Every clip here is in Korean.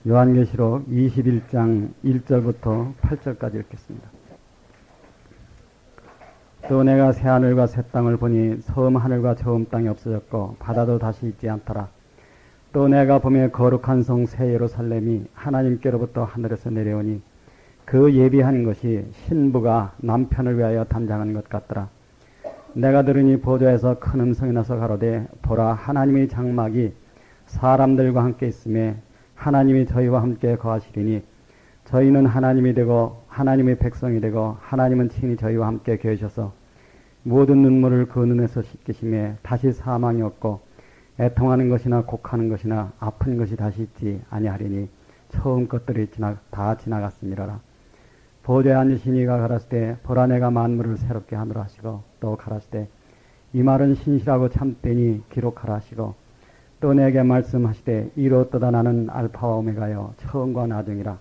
요한계시록 21장 1절부터 8절까지 읽겠습니다. 또 내가 새 하늘과 새 땅을 보니 처음 하늘과 처음 땅이 없어졌고 바다도 다시 있지 않더라. 또 내가 보며 거룩한 성 새 예루살렘이 하나님께로부터 하늘에서 내려오니 그 예비한 것이 신부가 남편을 위하여 단장한 것 같더라. 내가 들으니 보좌에서 큰 음성이 나서 가로되 보라 하나님의 장막이 사람들과 함께 있음에 하나님이 저희와 함께 거하시리니 저희는 하나님이 되고 하나님의 백성이 되고 하나님은 친히 저희와 함께 계셔서 모든 눈물을 그 눈에서 씻기심에 다시 사망이 없고 애통하는 것이나 곡하는 것이나 아픈 것이 다시 있지 아니하리니 처음 것들이 다 지나갔음이라라. 보좌에 앉으신 이가 가라사대 보라 내가 만물을 새롭게 하노라 하시고 또 가라사대 이 말은 신실하고 참되니 기록하라 하시고 또 내게 말씀하시되 이로떠다 나는 알파와 오메가여 처음과 나중이라.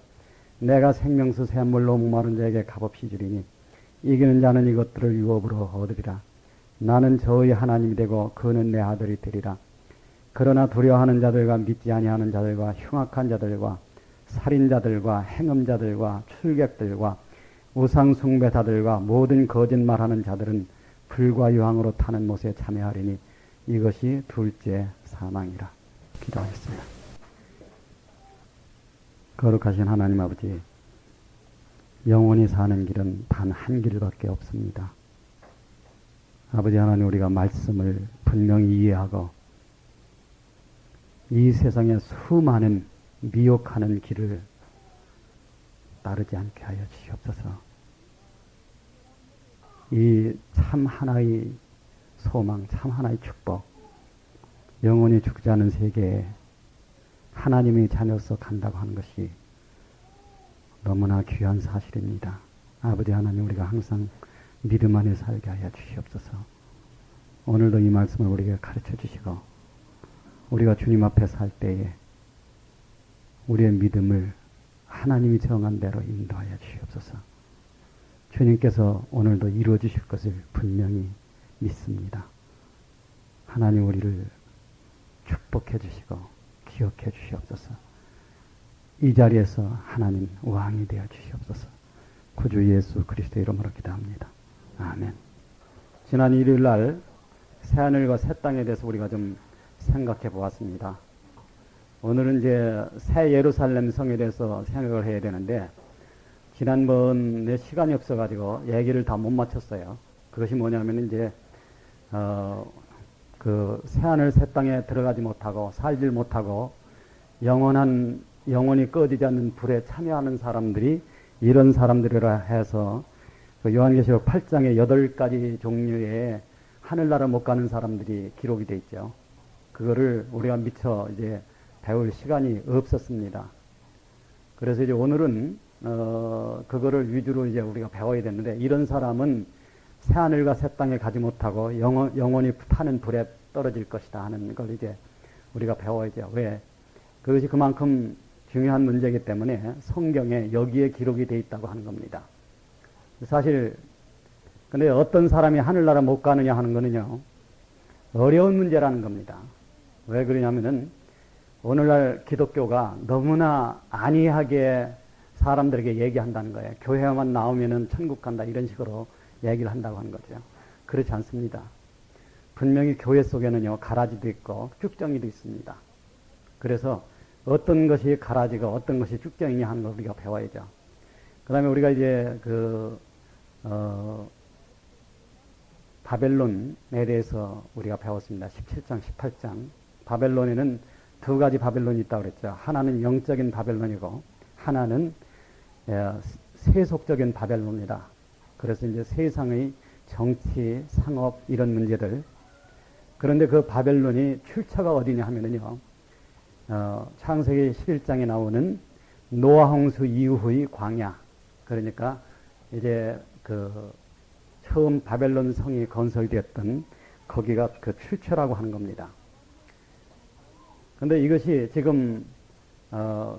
내가 생명수 샘물로 목마른 자에게 값없이 주리니 이기는 자는 이것들을 유업으로 얻으리라. 나는 저의 하나님이 되고 그는 내 아들이 되리라. 그러나 두려워하는 자들과 믿지 아니하는 자들과 흉악한 자들과 살인자들과 행음자들과 출객들과 우상숭배자들과 모든 거짓말하는 자들은 불과 유황으로 타는 못에 참여하리니 이것이 둘째 사망이라. 기도하겠습니다. 거룩하신 하나님 아버지, 영원히 사는 길은 단 한 길밖에 없습니다. 아버지 하나님, 우리가 말씀을 분명히 이해하고 이 세상의 수많은 미혹하는 길을 따르지 않게 하여 주시옵소서. 이 참 하나의 소망, 참 하나의 축복, 영원히 죽지 않은 세계에 하나님의 자녀로서 간다고 하는 것이 너무나 귀한 사실입니다. 아버지 하나님, 우리가 항상 믿음 안에 살게 하여 주시옵소서. 오늘도 이 말씀을 우리에게 가르쳐 주시고 우리가 주님 앞에 살 때에 우리의 믿음을 하나님이 정한 대로 인도하여 주시옵소서. 주님께서 오늘도 이루어 주실 것을 분명히 믿습니다. 하나님, 우리를 축복해 주시고 기억해 주시옵소서. 이 자리에서 하나님 왕이 되어 주시옵소서. 구주 예수 그리스도의 이름으로 기도합니다. 아멘. 지난 일요일 날 새하늘과 새 땅에 대해서 우리가 좀 생각해 보았습니다. 오늘은 이제 새 예루살렘 성에 대해서 생각을 해야 되는데 지난번에 시간이 없어가지고 얘기를 다 못 마쳤어요. 그것이 뭐냐면 이제 그 새하늘 새 땅에 들어가지 못하고 살질 못하고 영원히 꺼지지 않는 불에 참여하는 사람들이 이런 사람들이라 해서 그 요한계시록 8장에 8가지 종류의 하늘나라 못 가는 사람들이 기록이 되어 있죠. 그거를 우리가 미처 이제 배울 시간이 없었습니다. 그래서 이제 오늘은 그거를 위주로 이제 우리가 배워야 되는데, 이런 사람은 새 하늘과 새 땅에 가지 못하고 영원히 타는 불에 떨어질 것이다 하는 걸 이제 우리가 배워야죠. 왜? 그것이 그만큼 중요한 문제이기 때문에 성경에 여기에 기록이 되어 있다고 하는 겁니다. 사실 근데 어떤 사람이 하늘나라 못 가느냐 하는 거는요, 어려운 문제라는 겁니다. 왜 그러냐면은 오늘날 기독교가 너무나 안이하게 사람들에게 얘기한다는 거예요. 교회만 나오면은 천국 간다 이런 식으로 얘기를 한다고 하는 거죠. 그렇지 않습니다. 분명히 교회 속에는요, 가라지도 있고 쭉정이도 있습니다. 그래서 어떤 것이 가라지고 어떤 것이 쭉정이냐 하는 걸 우리가 배워야죠. 그 다음에 우리가 이제 바벨론에 대해서 우리가 배웠습니다. 17장, 18장. 바벨론에는 두 가지 바벨론이 있다고 그랬죠. 하나는 영적인 바벨론이고 하나는 세속적인 바벨론이다. 그래서 이제 세상의 정치, 상업 이런 문제들. 그런데 그 바벨론이 출처가 어디냐 하면은요, 창세기 11장에 나오는 노아 홍수 이후의 광야. 그러니까 이제 그 처음 바벨론 성이 건설되었던 거기가 그 출처라고 하는 겁니다. 근데 이것이 지금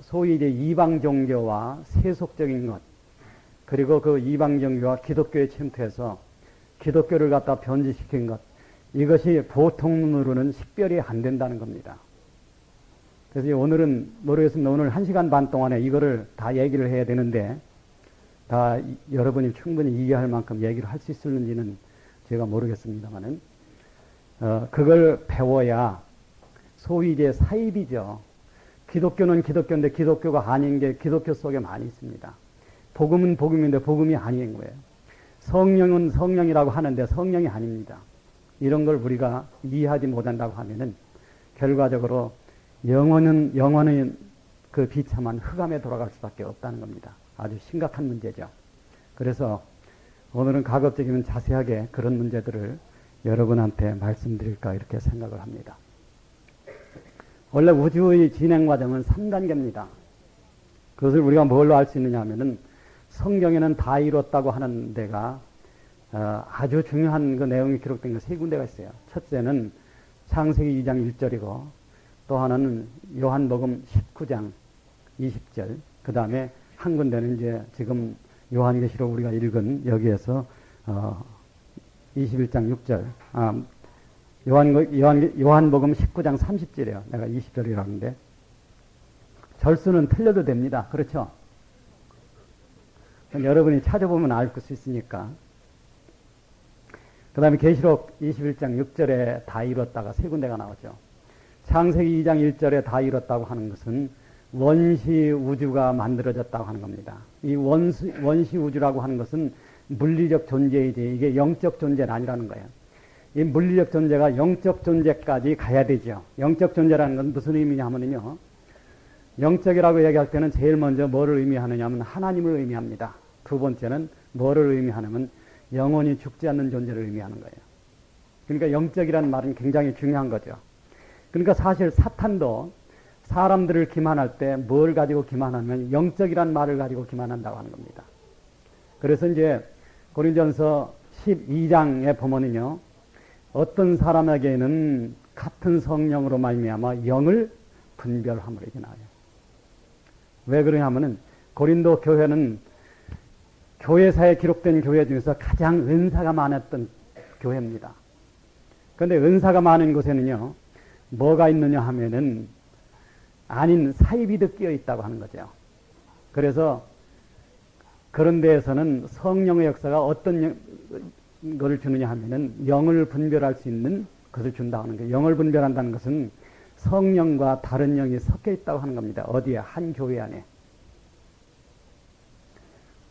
소위 이제 이방 종교와 세속적인 것, 그리고 그 이방 종교와 기독교에 침투해서 기독교를 갖다 변질시킨 것, 이것이 보통 눈으로는 식별이 안 된다는 겁니다. 그래서 오늘은 모르겠습니다. 오늘 1시간 반 동안에 이거를 다 얘기를 해야 되는데 다 여러분이 충분히 이해할 만큼 얘기를 할 수 있을는지는 제가 모르겠습니다만은 그걸 배워야 소위 이제 사입이죠. 기독교는 기독교인데 기독교가 아닌 게 기독교 속에 많이 있습니다. 복음은 복음인데 복음이 아닌 거예요. 성령은 성령이라고 하는데 성령이 아닙니다. 이런 걸 우리가 이해하지 못한다고 하면은 결과적으로 영혼은 그 비참한 흑암에 돌아갈 수밖에 없다는 겁니다. 아주 심각한 문제죠. 그래서 오늘은 가급적이면 자세하게 그런 문제들을 여러분한테 말씀드릴까 이렇게 생각을 합니다. 원래 우주의 진행 과정은 3단계입니다. 그것을 우리가 뭘로 알 수 있느냐 하면은 성경에는 다 이뤘다고 하는 데가 아주 중요한 그 내용이 기록된 게 3군데가 있어요. 첫째는 창세기 2장 1절이고 또 하나는 요한복음 19장 20절, 그 다음에 한 군데는 이제 지금 요한계시록 우리가 읽은 여기에서 21장 6절, 요한복음 19장 30절이에요. 내가 20절이라고 하는데 절수는 틀려도 됩니다. 그렇죠? 여러분이 찾아보면 알 수 있으니까. 그 다음에 계시록 21장 6절에 다 이뤘다가 3군데가 나오죠. 창세기 2장 1절에 다 이뤘다고 하는 것은 원시 우주가 만들어졌다고 하는 겁니다. 이 원시 우주라고 하는 것은 물리적 존재이지 이게 영적 존재는 아니라는 거예요. 이 물리적 존재가 영적 존재까지 가야 되죠. 영적 존재라는 건 무슨 의미냐 하면요. 영적이라고 얘기할 때는 제일 먼저 뭐를 의미하느냐 하면 하나님을 의미합니다. 두 번째는 뭐를 의미하냐면 영원히 죽지 않는 존재를 의미하는 거예요. 그러니까 영적이라는 말은 굉장히 중요한 거죠. 그러니까 사실 사탄도 사람들을 기만할 때 뭘 가지고 기만하면 영적이라는 말을 가지고 기만한다고 하는 겁니다. 그래서 이제 고린도전서 12장에 보면은요. 어떤 사람에게는 같은 성령으로 말미암아 영을 분별함으로 이렇게 나와요. 왜 그러냐면은 고린도 교회는 교회사에 기록된 교회 중에서 가장 은사가 많았던 교회입니다. 그런데 은사가 많은 곳에는요. 뭐가 있느냐 하면은 아닌 사이비도 끼어 있다고 하는 거죠. 그래서 그런 데에서는 성령의 역사가 어떤 것을 주느냐 하면은 영을 분별할 수 있는 것을 준다고 하는 거예요. 영을 분별한다는 것은 성령과 다른 영이 섞여 있다고 하는 겁니다. 어디에? 한 교회 안에.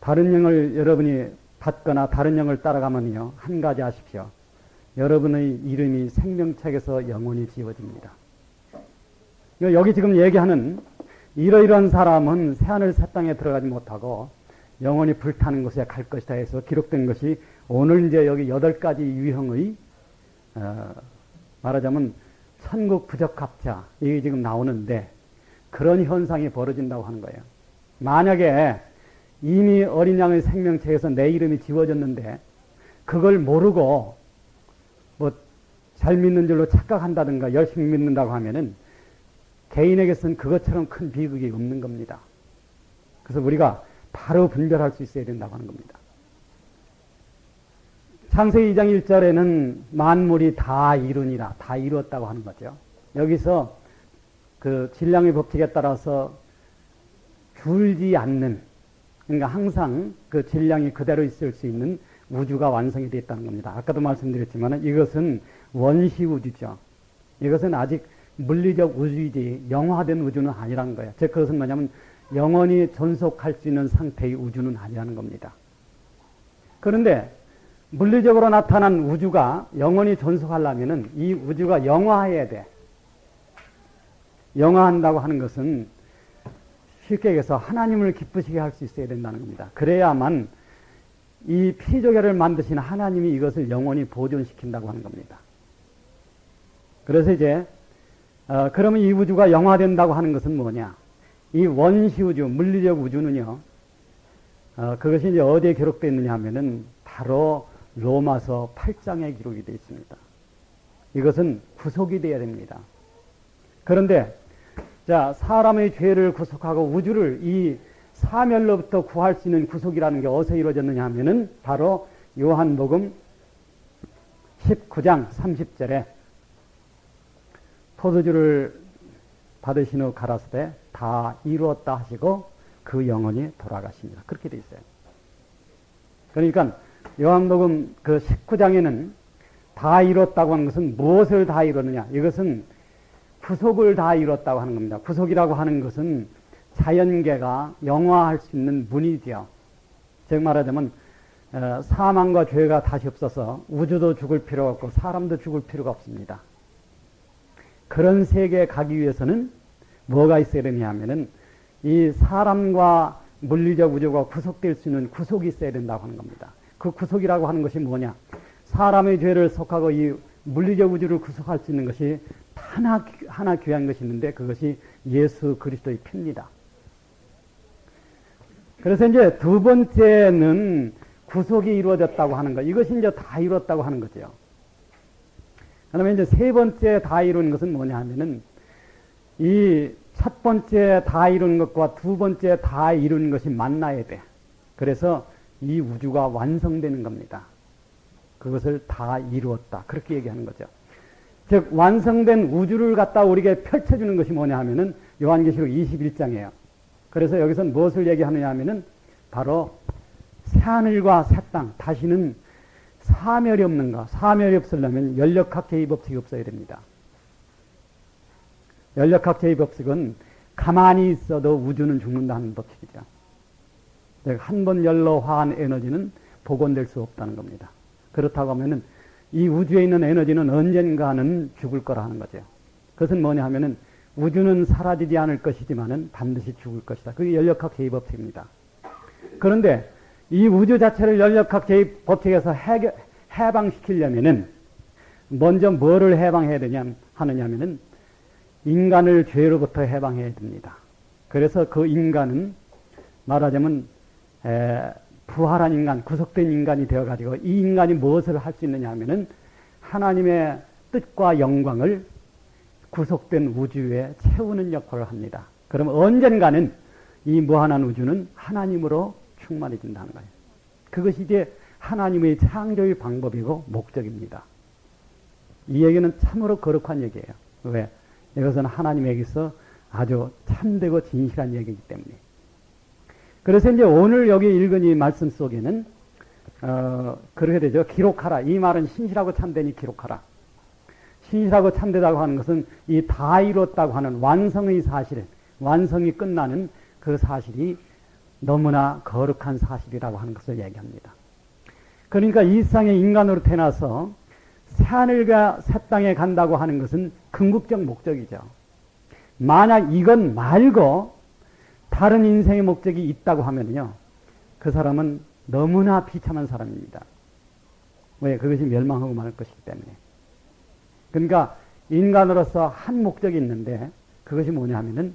다른 영을 여러분이 받거나 다른 영을 따라가면요. 한 가지 아십시오. 여러분의 이름이 생명책에서 영원히 지워집니다. 여기 지금 얘기하는 이러이러한 사람은 새하늘 새 땅에 들어가지 못하고 영원히 불타는 곳에 갈 것이다 해서 기록된 것이 오늘 이제 여기 8가지 유형의 말하자면 천국 부적합자 이게 지금 나오는데 그런 현상이 벌어진다고 하는 거예요. 만약에 이미 어린 양의 생명체에서 내 이름이 지워졌는데 그걸 모르고 뭐 잘 믿는 줄로 착각한다든가 열심히 믿는다고 하면은 개인에게서는 그것처럼 큰 비극이 없는 겁니다. 그래서 우리가 바로 분별할 수 있어야 된다고 하는 겁니다. 창세기 2장 1절에는 만물이 다 이루니라, 다 이루었다고 하는 거죠. 여기서 그 질량의 법칙에 따라서 줄지 않는, 그러니까 항상 그 질량이 그대로 있을 수 있는 우주가 완성이 되었다는 겁니다. 아까도 말씀드렸지만 이것은 원시 우주죠. 이것은 아직 물리적 우주이지 영화된 우주는 아니라는 거예요. 즉 그것은 뭐냐면 영원히 존속할 수 있는 상태의 우주는 아니라는 겁니다. 그런데 물리적으로 나타난 우주가 영원히 존속하려면은 이 우주가 영화해야 돼. 영화한다고 하는 것은 쉽게 얘기해서 하나님을 기쁘시게 할 수 있어야 된다는 겁니다. 그래야만 이 피조개를 만드신 하나님이 이것을 영원히 보존시킨다고 하는 겁니다. 그래서 이제 그러면 이 우주가 영화된다고 하는 것은 뭐냐? 이 원시 우주, 물리적 우주는요. 그것이 이제 어디에 기록되어 있느냐 하면은 바로 로마서 8장에 기록이 되어 있습니다. 이것은 구속이 되어야 됩니다. 그런데 자, 사람의 죄를 구속하고 우주를 이 사멸로부터 구할 수 있는 구속이라는 게 어디서 이루어졌느냐 하면은 바로 요한복음 19장 30절에 포도주를 받으신 후 가라사대 다 이루었다 하시고 그 영혼이 돌아가십니다. 그렇게 돼 있어요. 그러니까 요한복음 그 19장에는 다 이뤘다고 하는 것은 무엇을 다 이뤘느냐? 이것은 구속을 다 이뤘다고 하는 겁니다. 구속이라고 하는 것은 자연계가 영화할 수 있는 문이지요. 즉 말하자면 사망과 죄가 다시 없어서 우주도 죽을 필요가 없고 사람도 죽을 필요가 없습니다. 그런 세계에 가기 위해서는 뭐가 있어야 되냐 하면은 이 사람과 물리적 우주가 구속될 수 있는 구속이 있어야 된다고 하는 겁니다. 그 구속이라고 하는 것이 뭐냐? 사람의 죄를 속하고 이 물리적 우주를 구속할 수 있는 것이 하나 귀한 것이 있는데 그것이 예수 그리스도의 피입니다. 그래서 이제 두 번째는 구속이 이루어졌다고 하는 것. 이것이 이제 다 이뤘다고 하는 거죠. 그다음에 이제 세 번째 다 이룬 것은 뭐냐 하면은 이 첫 번째 다 이룬 것과 두 번째 다 이룬 것이 만나야 돼. 그래서 이 우주가 완성되는 겁니다. 그것을 다 이루었다. 그렇게 얘기하는 거죠. 즉 완성된 우주를 갖다 우리에게 펼쳐주는 것이 뭐냐 하면은 요한계시록 21장이에요. 그래서 여기서 무엇을 얘기하느냐 하면은 바로 새하늘과 새 땅, 다시는 사멸이 없는 것. 사멸이 없으려면 연력학 제2법칙이 없어야 됩니다. 연력학 제2법칙은 가만히 있어도 우주는 죽는다는 법칙이죠. 한 번 열로 화한 에너지는 복원될 수 없다는 겁니다. 그렇다고 하면은 이 우주에 있는 에너지는 언젠가는 죽을 거라 하는 거죠. 그것은 뭐냐 하면은 우주는 사라지지 않을 것이지만은 반드시 죽을 것이다. 그게 연력학 제2법칙입니다. 그런데 이 우주 자체를 연력학 제2법칙에서 해방시키려면은 먼저 뭐를 해방해야 하느냐면은 인간을 죄로부터 해방해야 됩니다. 그래서 그 인간은 말하자면 부활한 인간, 구속된 인간이 되어가지고 이 인간이 무엇을 할 수 있느냐 하면은 하나님의 뜻과 영광을 구속된 우주에 채우는 역할을 합니다. 그러면 언젠가는 이 무한한 우주는 하나님으로 충만해진다는 거예요. 그것이 이제 하나님의 창조의 방법이고 목적입니다. 이 얘기는 참으로 거룩한 얘기예요. 왜? 이것은 하나님에게서 아주 참되고 진실한 얘기이기 때문에. 그래서 이제 오늘 여기 읽은 이 말씀 속에는 그렇게 되죠. 기록하라. 이 말은 신실하고 참되니 기록하라. 신실하고 참되다고 하는 것은 이 다 이뤘다고 하는 완성의 사실, 완성이 끝나는 그 사실이 너무나 거룩한 사실이라고 하는 것을 얘기합니다. 그러니까 이 세상에 인간으로 태어나서 새하늘과 새 땅에 간다고 하는 것은 궁극적 목적이죠. 만약 이건 말고 다른 인생의 목적이 있다고 하면요, 그 사람은 너무나 비참한 사람입니다. 왜? 그것이 멸망하고 말 것이기 때문에. 그러니까 인간으로서 한 목적이 있는데 그것이 뭐냐 하면은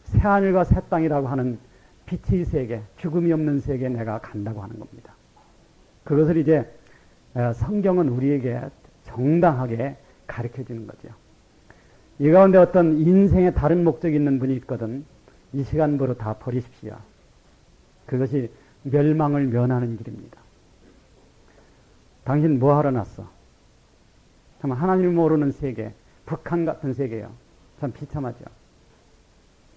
새하늘과 새 땅이라고 하는 빛의 세계, 죽음이 없는 세계에 내가 간다고 하는 겁니다. 그것을 이제 성경은 우리에게 정당하게 가르쳐 주는 거죠. 이 가운데 어떤 인생에 다른 목적이 있는 분이 있거든 이 시간부로 다 버리십시오. 그것이 멸망을 면하는 길입니다. 당신 뭐 하러 났어? 참 하나님을 모르는 세계, 북한 같은 세계요. 참 비참하죠.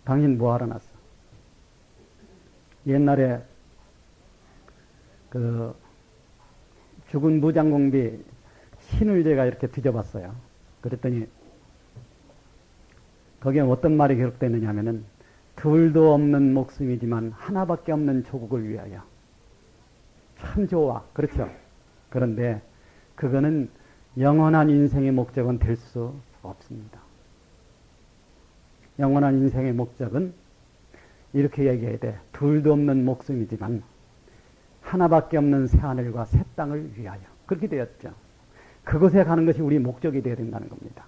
당신 뭐 하러 났어? 옛날에 그 죽은 무장공비 신을 제가 이렇게 뒤져봤어요. 그랬더니 거기에 어떤 말이 기록되느냐 하면은 둘도 없는 목숨이지만 하나밖에 없는 조국을 위하여. 참 좋아. 그렇죠. 그런데 그거는 영원한 인생의 목적은 될 수 없습니다. 영원한 인생의 목적은 이렇게 얘기해야 돼. 둘도 없는 목숨이지만 하나밖에 없는 새하늘과 새 땅을 위하여. 그렇게 되었죠. 그곳에 가는 것이 우리 목적이 되어야 된다는 겁니다.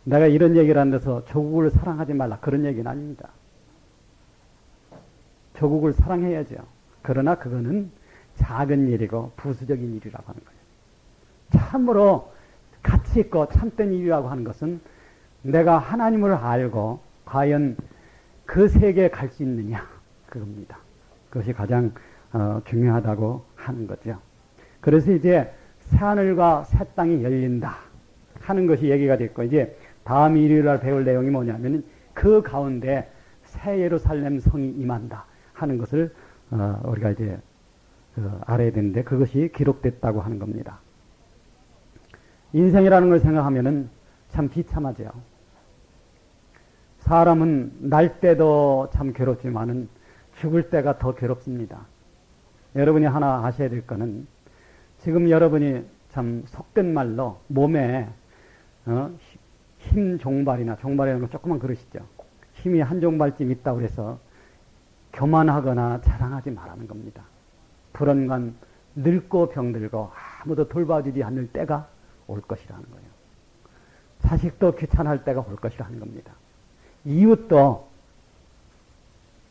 내가 이런 얘기를 한 데서 조국을 사랑하지 말라. 그런 얘기는 아닙니다. 조국을 사랑해야죠. 그러나 그거는 작은 일이고 부수적인 일이라고 하는 거예요. 참으로 가치 있고 참된 일이라고 하는 것은 내가 하나님을 알고 과연 그 세계에 갈 수 있느냐. 그겁니다. 그것이 가장 중요하다고 하는 거죠. 그래서 이제 새하늘과 새 땅이 열린다 하는 것이 얘기가 됐고 이제 다음 일요일날 배울 내용이 뭐냐면 그 가운데 새 예루살렘 성이 임한다 하는 것을 우리가 이제 알아야 되는데 그것이 기록됐다고 하는 겁니다. 인생이라는 걸 생각하면은 참 비참하죠. 사람은 날 때도 참 괴롭지만은 죽을 때가 더 괴롭습니다. 여러분이 하나 아셔야 될 거는 지금 여러분이 참 속된 말로 몸에 힘 종발이나 종발이라는 거 조그만 그러시죠. 힘이 한 종발쯤 있다고 해서 교만하거나 자랑하지 말라는 겁니다. 불언간 늙고 병들고 아무도 돌봐주지 않을 때가 올 것이라는 거예요. 자식도 귀찮을 때가 올 것이라는 겁니다. 이웃도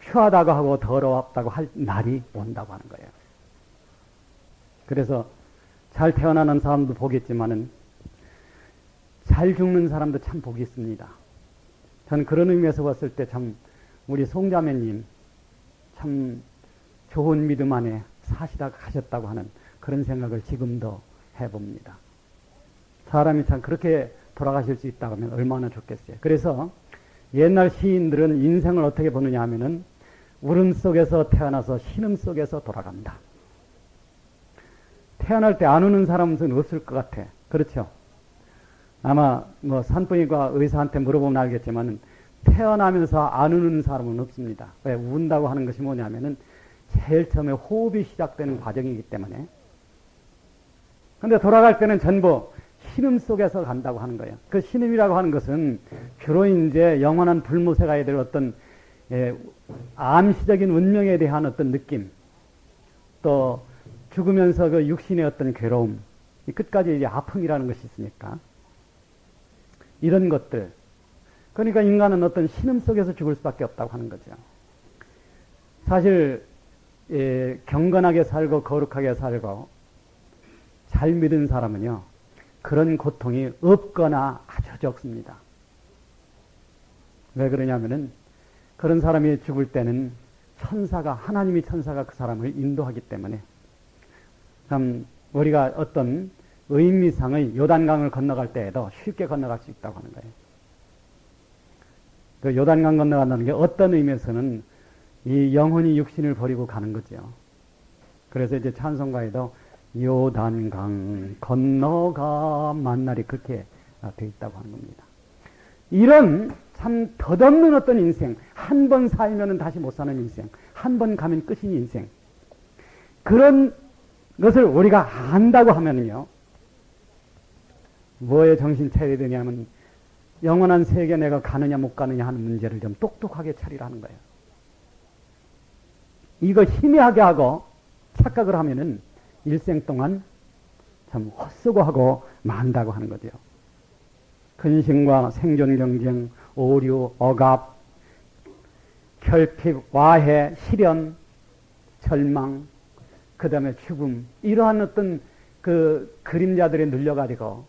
추하다고 하고 더러웠다고 할 날이 온다고 하는 거예요. 그래서 잘 태어나는 사람도 복이 있지만은 잘 죽는 사람도 참 복이 있습니다. 저는 그런 의미에서 봤을 때 참 우리 송자매님 참 좋은 믿음 안에 사시다 가셨다고 하는 그런 생각을 지금도 해봅니다. 사람이 참 그렇게 돌아가실 수 있다고 하면 얼마나 좋겠어요. 그래서 옛날 시인들은 인생을 어떻게 보느냐 하면은 울음 속에서 태어나서 신음 속에서 돌아간다. 태어날 때 안 우는 사람은 없을 것 같아. 그렇죠? 아마 뭐 산부인과 의사한테 물어보면 알겠지만은 태어나면서 안 우는 사람은 없습니다. 왜 운다고 하는 것이 뭐냐면은 제일 처음에 호흡이 시작되는 과정이기 때문에. 근데 돌아갈 때는 전부 신음 속에서 간다고 하는 거예요. 그 신음이라고 하는 것은 주로 이제 영원한 불못에 가야 될 어떤 암시적인 운명에 대한 어떤 느낌, 또 죽으면서 그 육신의 어떤 괴로움, 끝까지 이제 아픔이라는 것이 있으니까 이런 것들. 그러니까 인간은 어떤 신음 속에서 죽을 수밖에 없다고 하는 거죠. 사실 경건하게 살고 거룩하게 살고 잘 믿은 사람은요 그런 고통이 없거나 아주 적습니다. 왜 그러냐면은 그런 사람이 죽을 때는 하나님이 천사가 그 사람을 인도하기 때문에 참 우리가 어떤 의미상의 요단강을 건너갈 때에도 쉽게 건너갈 수 있다고 하는 거예요. 그 요단강 건너간다는 게 어떤 의미에서는 이 영혼이 육신을 버리고 가는 거죠. 그래서 이제 찬송가에도 요단강 건너가 만날이 그렇게 되어 있다고 하는 겁니다. 이런 참 덧없는 어떤 인생, 한 번 살면은 다시 못 사는 인생, 한 번 가면 끝인 인생, 그런 것을 우리가 안다고 하면요 뭐에 정신 차려야 되냐면 영원한 세계 내가 가느냐 못 가느냐 하는 문제를 좀 똑똑하게 차리라는 거예요. 이거 희미하게 하고 착각을 하면은 일생 동안 참 헛수고하고 만다고 하는 거죠. 근심과 생존 경쟁, 오류, 억압, 결핍, 와해, 시련, 절망, 그 다음에 죽음, 이러한 어떤 그 그림자들에 눌려가지고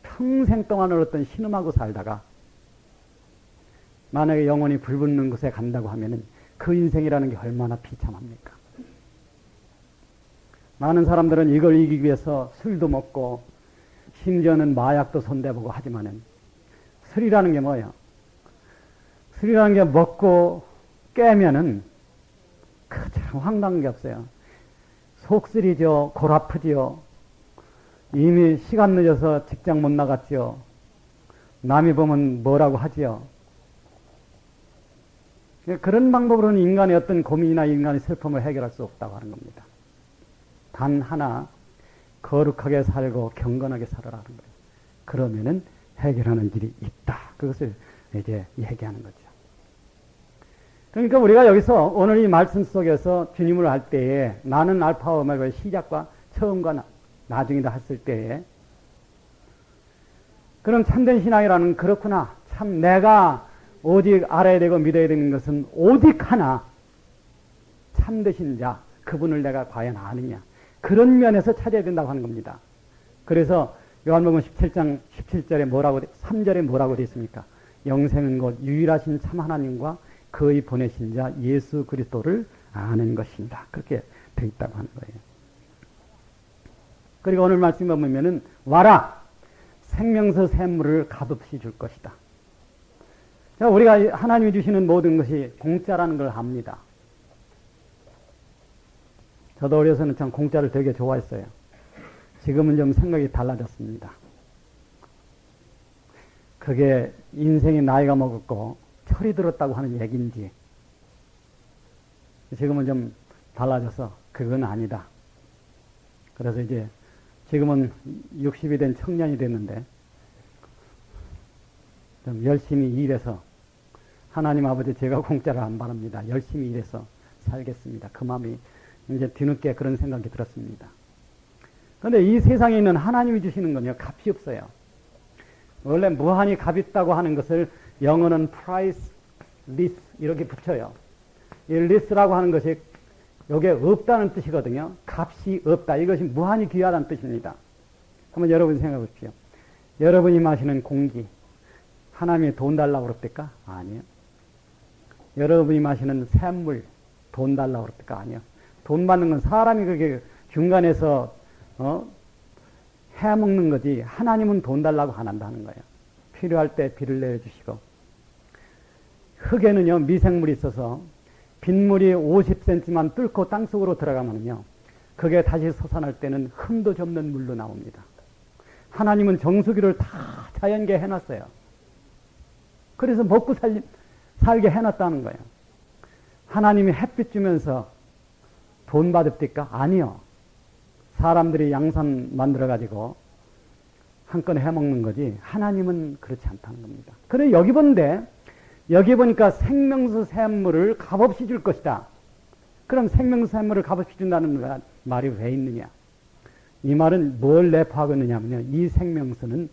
평생 동안을 어떤 신음하고 살다가 만약에 영혼이 불붙는 곳에 간다고 하면은 그 인생이라는 게 얼마나 비참합니까? 많은 사람들은 이걸 이기기 위해서 술도 먹고 심지어는 마약도 손대보고 하지만은 술이라는 게 뭐예요? 술이라는 게 먹고 깨면은 참 황당한 게 없어요. 속쓰리죠. 골 아프지요. 이미 시간 늦어서 직장 못 나갔지요. 남이 보면 뭐라고 하지요. 그런 방법으로는 인간의 어떤 고민이나 인간의 슬픔을 해결할 수 없다고 하는 겁니다. 단 하나 거룩하게 살고 경건하게 살아라는 거예요. 그러면은 해결하는 길이 있다. 그것을 이제 얘기하는 거죠. 그러니까 우리가 여기서 오늘 이 말씀 속에서 주님을 할 때에 나는 알파와 오메가의 시작과 처음과 나중이다 했을 때에 그런 참된 신앙이라는 그렇구나. 참 내가 오직 알아야 되고 믿어야 되는 것은 오직 하나 참되신 자 그분을 내가 과연 아느냐. 그런 면에서 찾아야 된다고 하는 겁니다. 그래서 요한복음 17장 17절에 3절에 뭐라고 되어 있습니까? 영생은 곧 유일하신 참 하나님과 그의 보내신 자 예수 그리스도를 아는 것입니다. 그렇게 되어 있다고 하는 거예요. 그리고 오늘 말씀에 보면은 와라 생명서 샘물을 값없이 줄 것이다. 자, 우리가 하나님이 주시는 모든 것이 공짜라는 걸 압니다. 저도 어려서는 참 공짜를 되게 좋아했어요. 지금은 좀 생각이 달라졌습니다. 그게 인생이 나이가 먹었고 철이 들었다고 하는 얘기인지 지금은 좀 달라져서 그건 아니다. 그래서 이제 지금은 60이 된 청년이 됐는데 좀 열심히 일해서 하나님 아버지 제가 공짜를 안 바랍니다. 열심히 일해서 살겠습니다. 그 마음이 이제 뒤늦게 그런 생각이 들었습니다. 그런데 이 세상에 있는 하나님이 주시는 건요, 값이 없어요. 원래 무한히 값 있다고 하는 것을 영어는 priceless 이렇게 붙여요. 이 less라고 하는 것이 이게 없다는 뜻이거든요. 값이 없다. 이것이 무한히 귀하다는 뜻입니다. 한번 여러분 생각해 보십시오. 여러분이 마시는 공기, 하나님이 돈 달라고 그럽니까? 아니요. 여러분이 마시는 샘물, 돈 달라고 그럽니까? 아니요. 돈 받는 건 사람이 그게 중간에서 해먹는 거지 하나님은 돈 달라고 안 한다는 거예요. 필요할 때 비를 내려주시고 흙에는요 미생물이 있어서 빗물이 50cm만 뚫고 땅속으로 들어가면요 그게 다시 솟아날 때는 흠도 접는 물로 나옵니다. 하나님은 정수기를 다 자연계 해놨어요. 그래서 먹고 살게 해놨다는 거예요. 하나님이 햇빛 주면서 돈 받읍니까? 아니요. 사람들이 양산 만들어가지고 한건 해먹는 거지 하나님은 그렇지 않다는 겁니다. 그래 여기 본데 여기 보니까 생명수 샘물을 값없이 줄 것이다. 그럼 생명수 샘물을 값없이 준다는 말이 왜 있느냐? 이 말은 뭘 내포하고 있느냐면요. 이 생명수는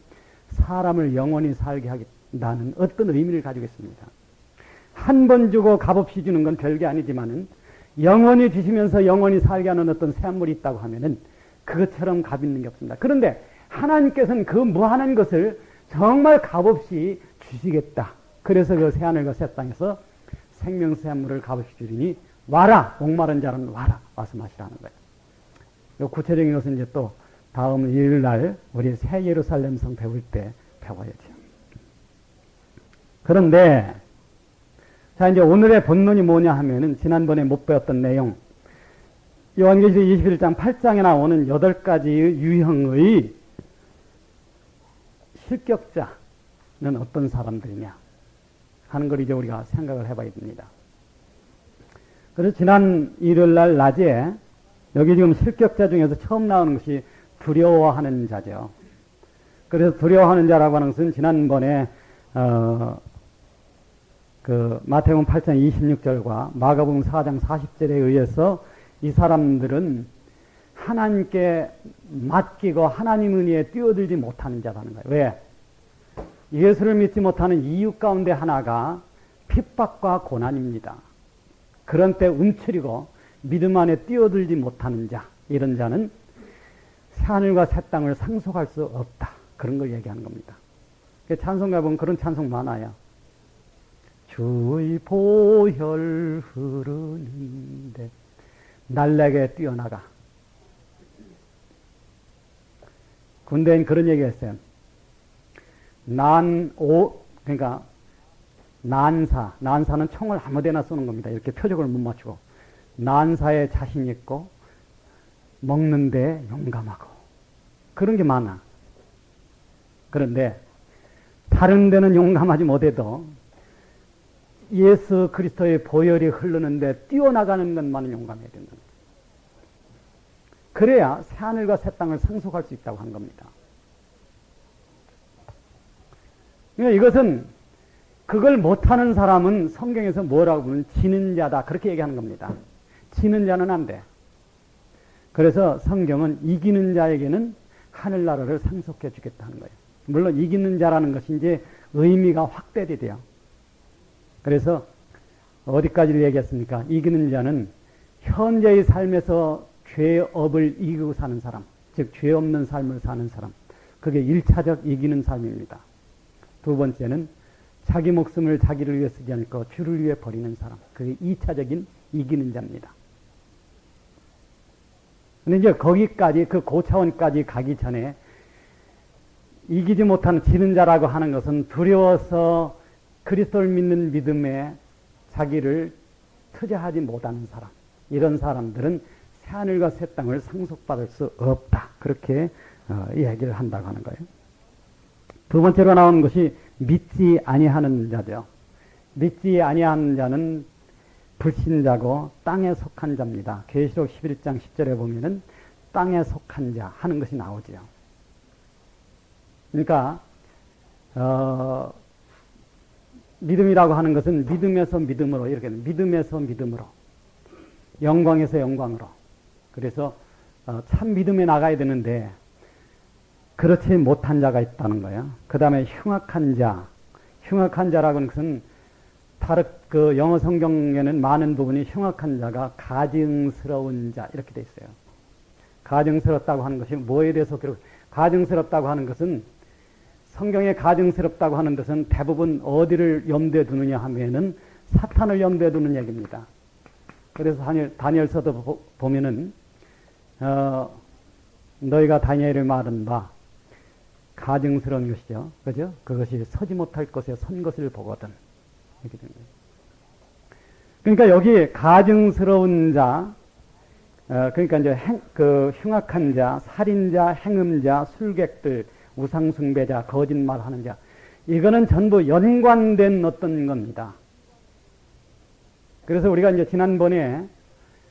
사람을 영원히 살게 하겠다는 어떤 의미를 가지고 있습니다. 한 번 주고 값없이 주는 건 별게 아니지만은 영원히 주시면서 영원히 살게 하는 어떤 샘물이 있다고 하면은 그것처럼 값 있는 게 없습니다. 그런데 하나님께서는 그 무한한 것을 정말 값없이 주시겠다. 그래서 그 새하늘과 새 땅에서 생명수 샘물을 값없이 주리니 와라. 목마른 자는 와라. 와서 마시라는 거예요. 요 구체적인 것은 이제 또 다음 일요일날 우리 새 예루살렘 성 배울 때 배워야죠. 그런데 자 이제 오늘의 본론이 뭐냐 하면은 지난번에 못 배웠던 내용 요한계시록 21장 8장에 나오는 8가지의 유형의 실격자는 어떤 사람들이냐 하는 걸 이제 우리가 생각을 해봐야 됩니다. 그래서 지난 일요일날 낮에 여기 지금 실격자 중에서 처음 나오는 것이 두려워하는 자죠. 그래서 두려워하는 자라고 하는 것은 지난번에 그 마태복음 8장 26절과 마가복음 4장 40절에 의해서 이 사람들은 하나님께 맡기고 하나님 은혜에 뛰어들지 못하는 자라는 거예요. 왜? 예수를 믿지 못하는 이유 가운데 하나가 핍박과 고난입니다. 그런 때 움츠리고 믿음 안에 뛰어들지 못하는 자, 이런 자는 새하늘과 새 땅을 상속할 수 없다. 그런 걸 얘기하는 겁니다. 찬송가 보면 그런 찬송 많아요. 주의 보혈 흐르는데 날래게 뛰어나가. 군대엔 그런 얘기 했어요. 그러니까 난사는 총을 아무데나 쏘는 겁니다. 이렇게 표적을 못 맞추고. 난사에 자신 있고 먹는데 용감하고 그런 게 많아. 그런데 다른 데는 용감하지 못해도 예수 그리스도의 보혈이 흐르는데 뛰어나가는 것만은 용감해야 된다. 그래야 새하늘과 새 땅을 상속할 수 있다고 한 겁니다. 그러니까 이것은 그걸 못하는 사람은 성경에서 뭐라고 부르면 지는 자다. 그렇게 얘기하는 겁니다. 지는 자는 안 돼. 그래서 성경은 이기는 자에게는 하늘나라를 상속해 주겠다는 거예요. 물론 이기는 자라는 것이 이제 의미가 확대돼야 돼요. 그래서 어디까지를 얘기했습니까? 이기는 자는 현재의 삶에서 죄업을 이기고 사는 사람, 즉 죄 없는 삶을 사는 사람. 그게 1차적 이기는 삶입니다. 두 번째는 자기 목숨을 자기를 위해 쓰지 않고 주를 위해 버리는 사람. 그게 2차적인 이기는 자입니다. 근데 이제 거기까지, 그 고차원까지 가기 전에 이기지 못하는 지는 자라고 하는 것은 두려워서 그리스도를 믿는 믿음에 자기를 투자하지 못하는 사람, 이런 사람들은 새하늘과 새 땅을 상속받을 수 없다. 그렇게 얘기를 한다고 하는 거예요. 두 번째로 나오는 것이 믿지 아니하는 자죠. 믿지 아니하는 자는 불신자고 땅에 속한 자입니다. 계시록 11장 10절에 보면은 땅에 속한 자 하는 것이 나오죠. 그러니까 믿음이라고 하는 것은 믿음에서 믿음으로, 이렇게 믿음에서 믿음으로, 영광에서 영광으로. 그래서 참 믿음에 나가야 되는데 그렇지 못한 자가 있다는 거예요. 그 다음에 흉악한 자. 흉악한 자라고 하는 것은 그 영어 성경에는 많은 부분이 흉악한 자가 가증스러운 자 이렇게 돼 있어요. 가증스럽다고 하는 것이 뭐에 대해서 가증스럽다고 하는 것은, 성경에 가증스럽다고 하는 것은 대부분 어디를 염두에 두느냐 하면은 사탄을 염두에 두는 얘기입니다. 그래서 다니엘서도 보면은 너희가 다니엘을 말한 바 가증스러운 것이죠. 그죠? 그것이 서지 못할 것에 선 것을 보거든. 이렇게 된 거예요. 그러니까 여기 가증스러운 자, 그러니까 이제 흉악한 자, 살인자, 행음자, 술객들, 우상숭배자, 거짓말하는 자, 이거는 전부 연관된 어떤 겁니다. 그래서 우리가 이제 지난번에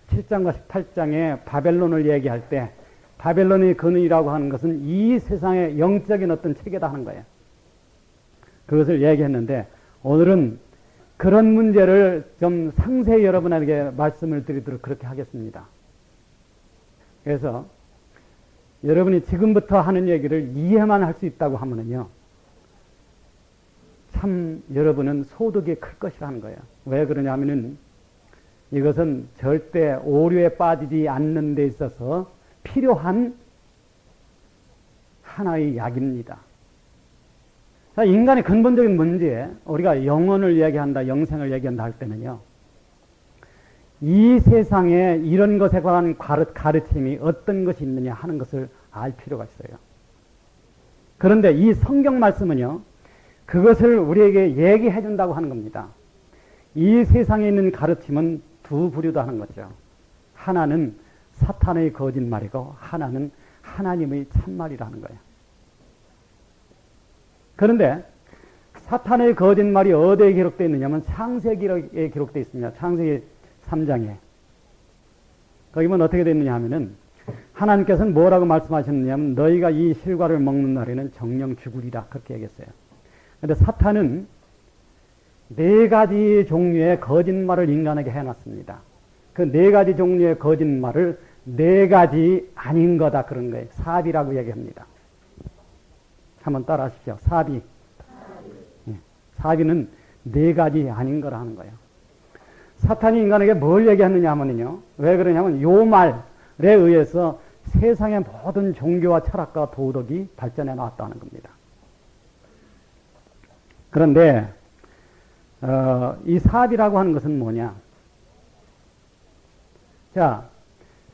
7장과 18장에 바벨론을 얘기할 때 바벨론의 근원이라고 하는 것은 이 세상의 영적인 어떤 체계다 하는 거예요. 그것을 얘기했는데 오늘은 그런 문제를 좀 상세히 여러분에게 말씀을 드리도록 그렇게 하겠습니다. 그래서 여러분이 지금부터 하는 얘기를 이해만 할 수 있다고 하면은요, 참 여러분은 소득이 클 것이라는 거예요. 왜 그러냐면은 이것은 절대 오류에 빠지지 않는 데 있어서 필요한 하나의 약입니다. 자, 인간의 근본적인 문제, 우리가 영혼을 얘기한다, 영생을 얘기한다 할 때는요, 이 세상에 이런 것에 관한 가르침이 어떤 것이 있느냐 하는 것을 알 필요가 있어요. 그런데 이 성경 말씀은요, 그것을 우리에게 얘기해 준다고 하는 겁니다. 이 세상에 있는 가르침은 두 부류다 하는 거죠. 하나는 사탄의 거짓말이고 하나는 하나님의 참말이라는 거예요. 그런데 사탄의 거짓말이 어디에 기록되어 있느냐면 창세기에 기록되어 있습니다. 창세기 3장에. 거기 보면 어떻게 되어 있느냐 하면은 하나님께서는 뭐라고 말씀하셨느냐면 너희가 이 실과를 먹는 날에는 정령 죽으리라 그렇게 얘기했어요. 그런데 사탄은 네 가지 종류의 거짓말을 인간에게 해놨습니다. 그 네 가지 종류의 거짓말을 네 가지 아닌 거다 그런 거예요. 사비라고 얘기합니다. 한번 따라 하십시오. 사비. 예. 사비는 네 가지 아닌 거라 하는 거예요. 사탄이 인간에게 뭘 얘기했느냐 하면요. 왜 그러냐면 요 말에 의해서 세상의 모든 종교와 철학과 도덕이 발전해 나왔다는 겁니다. 그런데 이 사비라고 하는 것은 뭐냐? 자,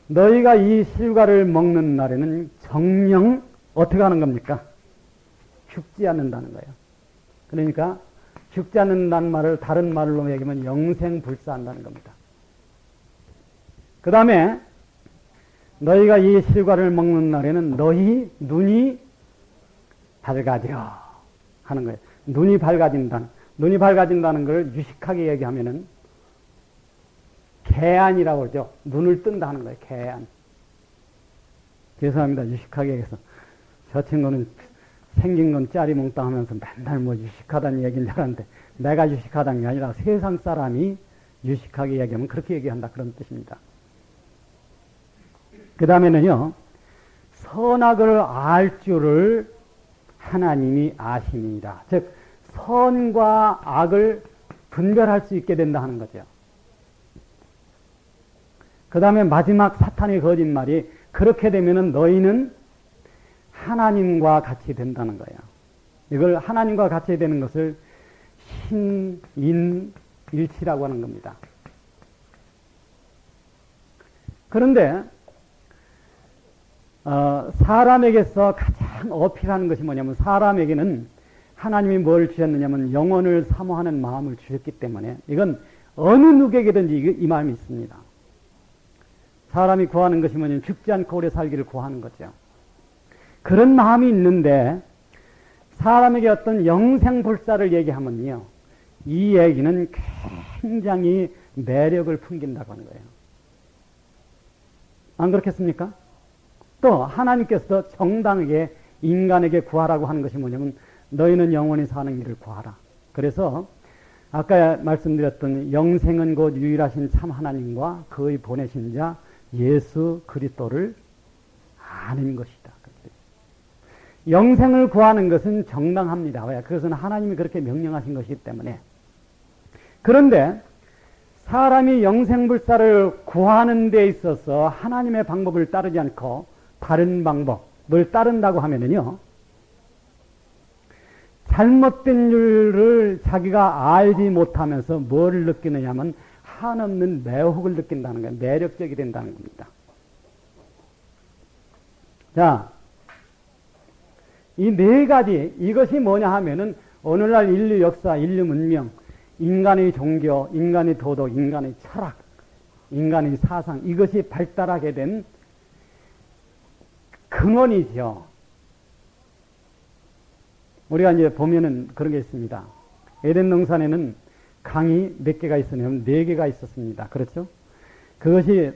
너희가 이 실과를 먹는 날에는 정령 어떻게 하는 겁니까? 죽지 않는다는 거예요. 그러니까 죽지 않는다는 말을 다른 말로 얘기하면 영생불사한다는 겁니다. 그 다음에 너희가 이 실과를 먹는 날에는 너희 눈이 밝아져 하는 거예요. 눈이 밝아진다는 걸 유식하게 얘기하면은 개안이라고 그러죠. 눈을 뜬다 하는 거예요. 개안. 죄송합니다. 유식하게 얘기해서. 저 친구는 생긴 건 짜리몽땅 하면서 맨날 뭐 유식하다는 얘기인 줄 알았는데 내가 유식하다는 게 아니라 세상 사람이 유식하게 얘기하면 그렇게 얘기한다 그런 뜻입니다. 그 다음에는요, 선악을 알 줄을 하나님이 아시니라. 즉 선과 악을 분별할 수 있게 된다 하는 거죠. 그 다음에 마지막 사탄의 거짓말이 그렇게 되면은 너희는 하나님과 같이 된다는 거예요. 이걸 하나님과 같이 되는 것을 신인일치라고 하는 겁니다. 그런데 사람에게서 가장 어필하는 것이 뭐냐면 사람에게는 하나님이 뭘 주셨느냐면 영혼을 사모하는 마음을 주셨기 때문에 이건 어느 누구에게든지 이 마음이 있습니다. 사람이 구하는 것이 뭐냐면 죽지 않고 오래 살기를 구하는 거죠. 그런 마음이 있는데 사람에게 어떤 영생불사를 얘기하면요, 이 얘기는 굉장히 매력을 풍긴다고 하는 거예요. 안 그렇겠습니까? 또 하나님께서 정당하게 인간에게 구하라고 하는 것이 뭐냐면 너희는 영원히 사는 길을 구하라. 그래서 아까 말씀드렸던 영생은 곧 유일하신 참 하나님과 그의 보내신 자 예수 그리스도를 아는 것이다. 영생을 구하는 것은 정당합니다. 왜? 그것은 하나님이 그렇게 명령하신 것이기 때문에. 그런데 사람이 영생불사를 구하는 데 있어서 하나님의 방법을 따르지 않고 다른 방법을 따른다고 하면은요, 잘못된 줄을 자기가 알지 못하면서 뭘 느끼느냐면 한없는 매혹을 느낀다는 거예요. 매력적이 된다는 겁니다. 자, 이 네 가지, 이것이 뭐냐 하면은 오늘날 인류 역사, 인류 문명, 인간의 종교, 인간의 도덕, 인간의 철학, 인간의 사상, 이것이 발달하게 된 근원이죠. 우리가 이제 보면은 그런 게 있습니다. 에덴 동산에는 강이 몇 개가 있었냐면 4개가 있었습니다. 그렇죠? 그것이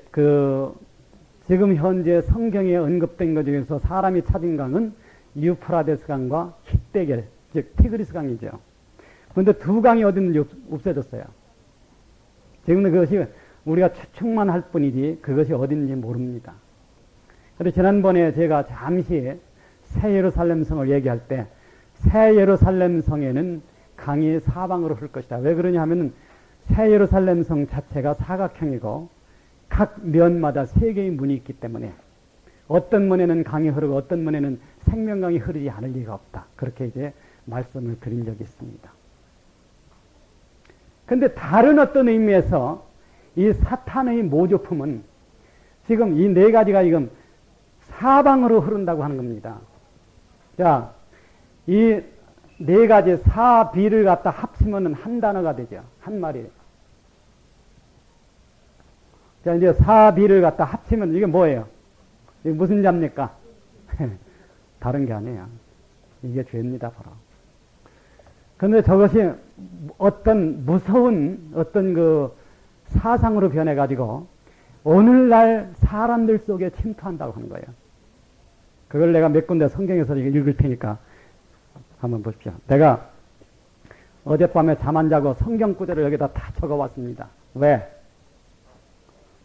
지금 현재 성경에 언급된 것 중에서 사람이 찾은 강은 유프라데스 강과 힛대결, 즉 티그리스 강이죠. 그런데 2강이 어딘지 없어졌어요. 지금은 그것이 우리가 추측만 할 뿐이지 그것이 어딘지 모릅니다. 그런데 지난번에 제가 잠시 새 예루살렘 성을 얘기할 때 새 예루살렘 성에는 강이 사방으로 흐를 것이다. 왜 그러냐 하면 새 예루살렘 성 자체가 사각형이고 각 면마다 3개의 문이 있기 때문에 어떤 문에는 강이 흐르고 어떤 문에는 생명강이 흐르지 않을 리가 없다. 그렇게 이제 말씀을 드린 적이 있습니다. 근데 다른 어떤 의미에서 이 사탄의 모조품은 지금 이 4가지가 지금 사방으로 흐른다고 하는 겁니다. 자, 이 4가지 사비를 갖다 합치면 한 단어가 되죠. 한 마리. 자, 이제 사비를 갖다 합치면 이게 뭐예요? 이게 무슨 자입니까? 다른 게 아니에요. 이게 죄입니다, 바로. 그런데 저것이 어떤 무서운 어떤 그 사상으로 변해가지고 오늘날 사람들 속에 침투한다고 하는 거예요. 그걸 내가 몇 군데 성경에서 읽을 테니까 한번 보십시오. 내가 어젯밤에 잠 안 자고 성경 구절을 여기다 다 적어왔습니다. 왜?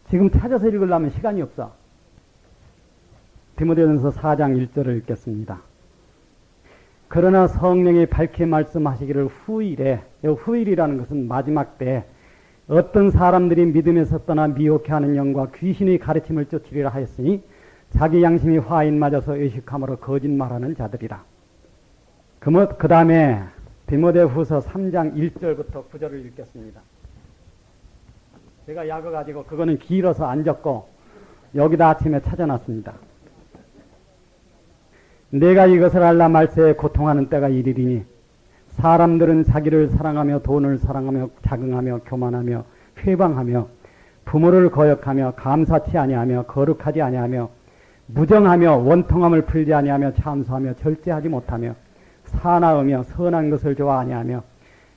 지금 찾아서 읽으려면 시간이 없어. 디모데전서 4장 1절을 읽겠습니다. 그러나 성령이 밝히 말씀하시기를 후일에, 후일이라는 것은 마지막 때 어떤 사람들이 믿음에서 떠나 미혹해 하는 영과 귀신의 가르침을 쫓으리라 하였으니 자기 양심이 화인 맞아서 의식함으로 거짓말하는 자들이라. 그 다음에 디모데후서 3장 1절부터 9절을 읽겠습니다. 제가 약어가지고 그거는 길어서 안 적고 여기다 아침에 찾아놨습니다. 내가 이것을 알라 말세에 고통하는 때가 이르리니 사람들은 자기를 사랑하며 돈을 사랑하며 자긍하며 교만하며 회방하며 부모를 거역하며 감사치 아니하며 거룩하지 아니하며 무정하며 원통함을 풀지 아니하며 참소하며 절제하지 못하며 사나우며 선한 것을 좋아 아니하며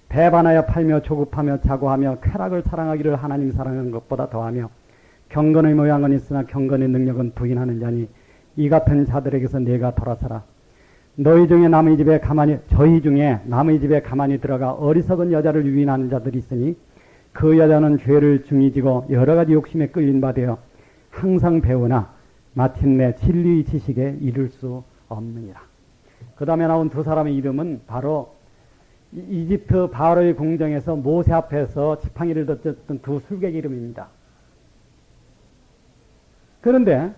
배반하여 팔며 조급하며 자고하며 쾌락을 사랑하기를 하나님 사랑하는 것보다 더하며 경건의 모양은 있으나 경건의 능력은 부인하는 자니 이 같은 자들에게서 내가 돌아서라. 저희 중에 남의 집에 가만히 들어가 어리석은 여자를 유인하는 자들이 있으니 그 여자는 죄를 중히 지고 여러 가지 욕심에 끌린 바 되어 항상 배우나 마침내 진리의 지식에 이를 수 없느니라. 그 다음에 나온 2 사람의 이름은 바로 이집트 바로의 궁정에서 모세 앞에서 지팡이를 던졌던 2 술객 이름입니다. 그런데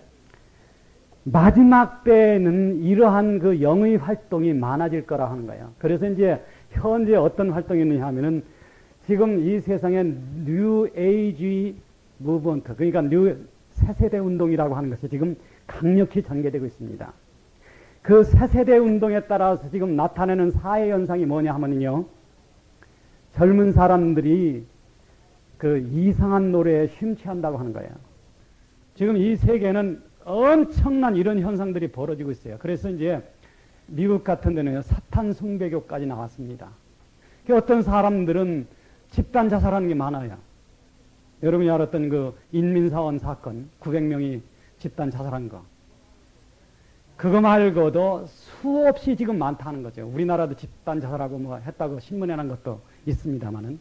마지막 때에는 이러한 그 영의 활동이 많아질 거라 하는 거예요. 그래서 이제 현재 어떤 활동이 있느냐 하면은 지금 이 세상에 뉴 에이지 무브먼트, 그러니까 새 세대 운동이라고 하는 것이 지금 강력히 전개되고 있습니다. 그 새세대 운동에 따라서 지금 나타내는 사회 현상이 뭐냐 하면요. 젊은 사람들이 그 이상한 노래에 심취한다고 하는 거예요. 지금 이 세계는 엄청난 이런 현상들이 벌어지고 있어요. 그래서 이제 미국 같은 데는 사탄 숭배교까지 나왔습니다. 어떤 사람들은 집단 자살하는 게 많아요. 여러분이 알았던 그 인민사원 사건 900명이 집단 자살한 거. 그거 말고도 수없이 지금 많다는 거죠. 우리나라도 집단 자살하고 뭐 했다고 신문에 난 것도 있습니다만은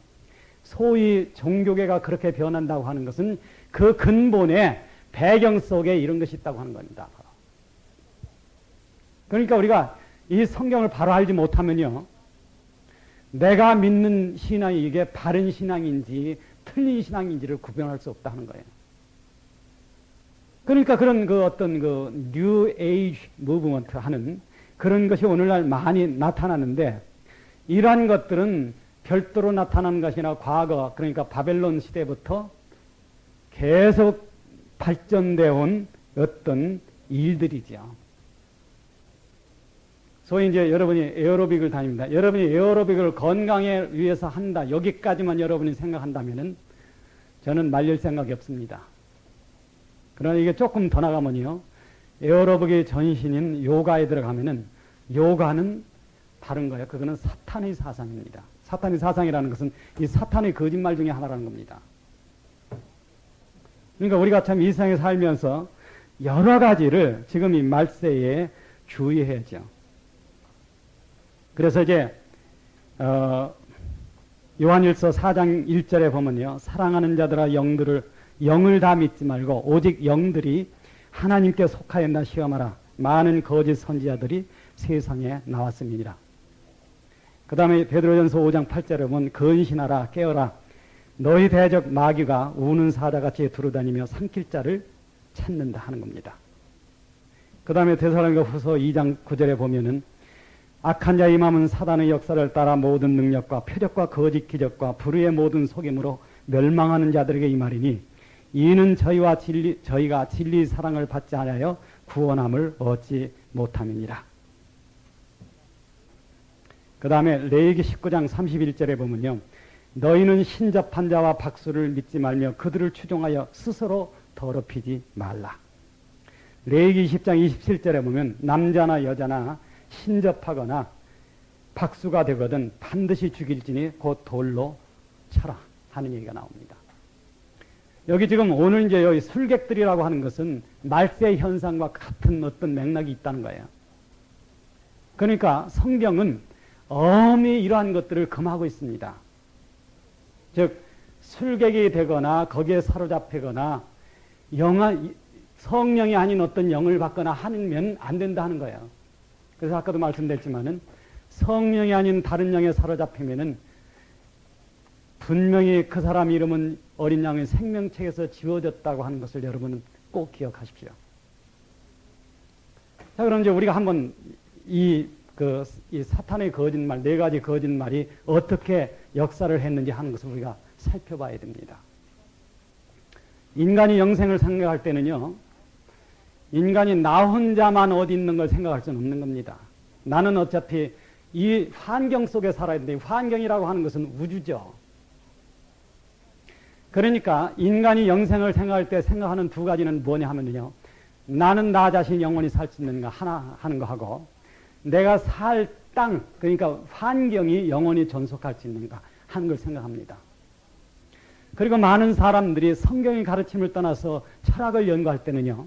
소위 종교계가 그렇게 변한다고 하는 것은 그 근본의 배경 속에 이런 것이 있다고 하는 겁니다. 그러니까 우리가 이 성경을 바로 알지 못하면요. 내가 믿는 신앙이 이게 바른 신앙인지 틀린 신앙인지를 구별할 수 없다 하는 거예요. 그러니까 그런 그 어떤 그 뉴 에이지 무브먼트 하는 그런 것이 오늘날 많이 나타나는데 이러한 것들은 별도로 나타나는 것이나 과거 그러니까 바벨론 시대부터 계속 발전되어 온 어떤 일들이죠. 소위 이제 여러분이 에어로빅을 다닙니다. 여러분이 에어로빅을 건강에 위해서 한다. 여기까지만 여러분이 생각한다면은 저는 말릴 생각이 없습니다. 그러나 이게 조금 더 나가면요. 에어로빅의 전신인 요가에 들어가면은 요가는 다른 거예요. 그거는 사탄의 사상입니다. 사탄의 사상이라는 것은 이 사탄의 거짓말 중에 하나라는 겁니다. 그러니까 우리가 참 이 세상에 살면서 여러 가지를 지금 이 말세에 주의해야죠. 그래서 이제 요한일서 4장 1절에 보면요. 사랑하는 자들아 영을 다 믿지 말고 오직 영들이 하나님께 속하였나 시험하라. 많은 거짓 선지자들이 세상에 나왔음이니라. 그 다음에 베드로전서 5장 8절에 보면 근신하라 깨어라. 너희 대적 마귀가 우는 사자같이 두루다니며 삼킬 자를 찾는다 하는 겁니다. 그 다음에 데살로니가 후서 2장 9절에 보면은 악한 자의 맘은 사단의 역사를 따라 모든 능력과 표적과 거짓 기적과 불의의 모든 속임으로 멸망하는 자들에게 이 말이니 이는 저희가 진리 사랑을 받지 않아요 구원함을 얻지 못함이니라. 그 다음에 레위기 19장 31절에 보면요. 너희는 신접한 자와 박수를 믿지 말며 그들을 추종하여 스스로 더럽히지 말라. 레위기 20장 27절에 보면 남자나 여자나 신접하거나 박수가 되거든 반드시 죽일지니 곧 돌로 쳐라 하는 얘기가 나옵니다. 여기 지금 오늘 이제 여기 술객들이라고 하는 것은 말세 현상과 같은 어떤 맥락이 있다는 거예요. 그러니까 성경은 엄히 이러한 것들을 금하고 있습니다. 즉 술객이 되거나 거기에 사로잡히거나 성령이 아닌 어떤 영을 받거나 하면 안 된다 하는 거예요. 그래서 아까도 말씀드렸지만은 성령이 아닌 다른 영에 사로잡히면은 분명히 그 사람 이름은 어린 양의 생명책에서 지워졌다고 하는 것을 여러분은 꼭 기억하십시오. 자, 그럼 이제 우리가 한번 이 사탄의 거짓말, 네 가지 거짓말이 어떻게 역사를 했는지 하는 것을 우리가 살펴봐야 됩니다. 인간이 영생을 생각할 때는요, 인간이 나 혼자만 어디 있는 걸 생각할 수는 없는 겁니다. 나는 어차피 이 환경 속에 살아야 되는데 환경이라고 하는 것은 우주죠. 그러니까 인간이 영생을 생각할 때 생각하는 두 가지는 뭐냐 하면요. 나는 나 자신이 영원히 살 수 있는가 하나 하는 거 하고 내가 살 땅, 그러니까 환경이 영원히 존속할 수 있는가 하는 걸 생각합니다. 그리고 많은 사람들이 성경의 가르침을 떠나서 철학을 연구할 때는요.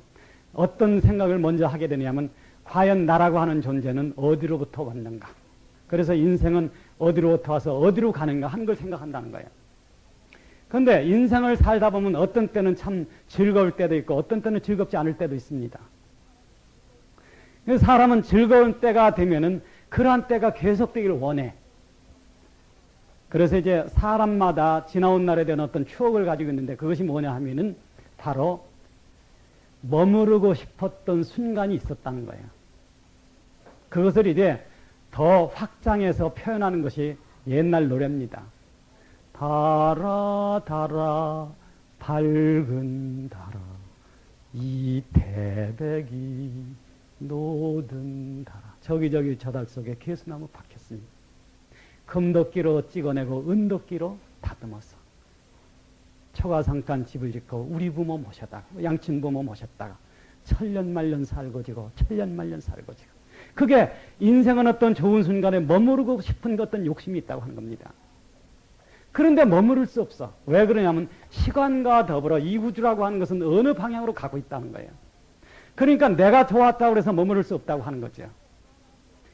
어떤 생각을 먼저 하게 되냐면 과연 나라고 하는 존재는 어디로부터 왔는가. 그래서 인생은 어디로부터 와서 어디로 가는가 하는 걸 생각한다는 거예요. 그런데 인생을 살다 보면 어떤 때는 참 즐거울 때도 있고 어떤 때는 즐겁지 않을 때도 있습니다. 사람은 즐거운 때가 되면은 그러한 때가 계속되기를 원해. 그래서 이제 사람마다 지나온 날에 대한 어떤 추억을 가지고 있는데 그것이 뭐냐 하면은 바로 머무르고 싶었던 순간이 있었다는 거예요. 그것을 이제 더 확장해서 표현하는 것이 옛날 노래입니다. 달아 달아 밝은 달아 이 태백이 노든 달아. 저기저기 저 달 속에 개수나무 박혔으니 금도끼로 찍어내고 은도끼로 다듬어서 초가상간 집을 짓고 우리 부모 모셨다가 양친 부모 모셨다가 천년만년 살고 지고 천년만년 살고 지고 그게 인생은 어떤 좋은 순간에 머무르고 싶은 어떤 욕심이 있다고 하는 겁니다. 그런데 머무를 수 없어. 왜 그러냐면 시간과 더불어 이 우주라고 하는 것은 어느 방향으로 가고 있다는 거예요. 그러니까 내가 좋았다고 해서 머무를 수 없다고 하는 거죠.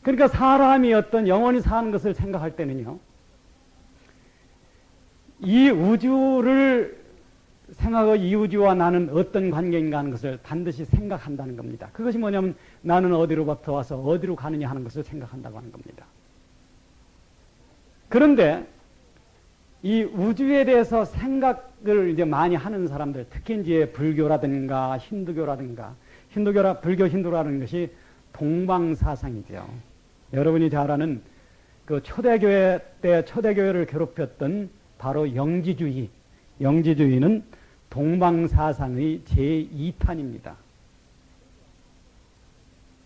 그러니까 사람이 어떤 영원히 사는 것을 생각할 때는요. 이 우주를 생각하고 이 우주와 나는 어떤 관계인가 하는 것을 반드시 생각한다는 겁니다. 그것이 뭐냐면 나는 어디로부터 와서 어디로 가느냐 하는 것을 생각한다고 하는 겁니다. 그런데 이 우주에 대해서 생각을 이제 많이 하는 사람들, 특히 이제 불교라든가 힌두교라든가 불교 힌두라는 것이 동방사상이죠. 여러분이 잘 아는 그 초대교회 때 초대교회를 괴롭혔던 바로 영지주의. 영지주의는 동방사상의 제2탄입니다.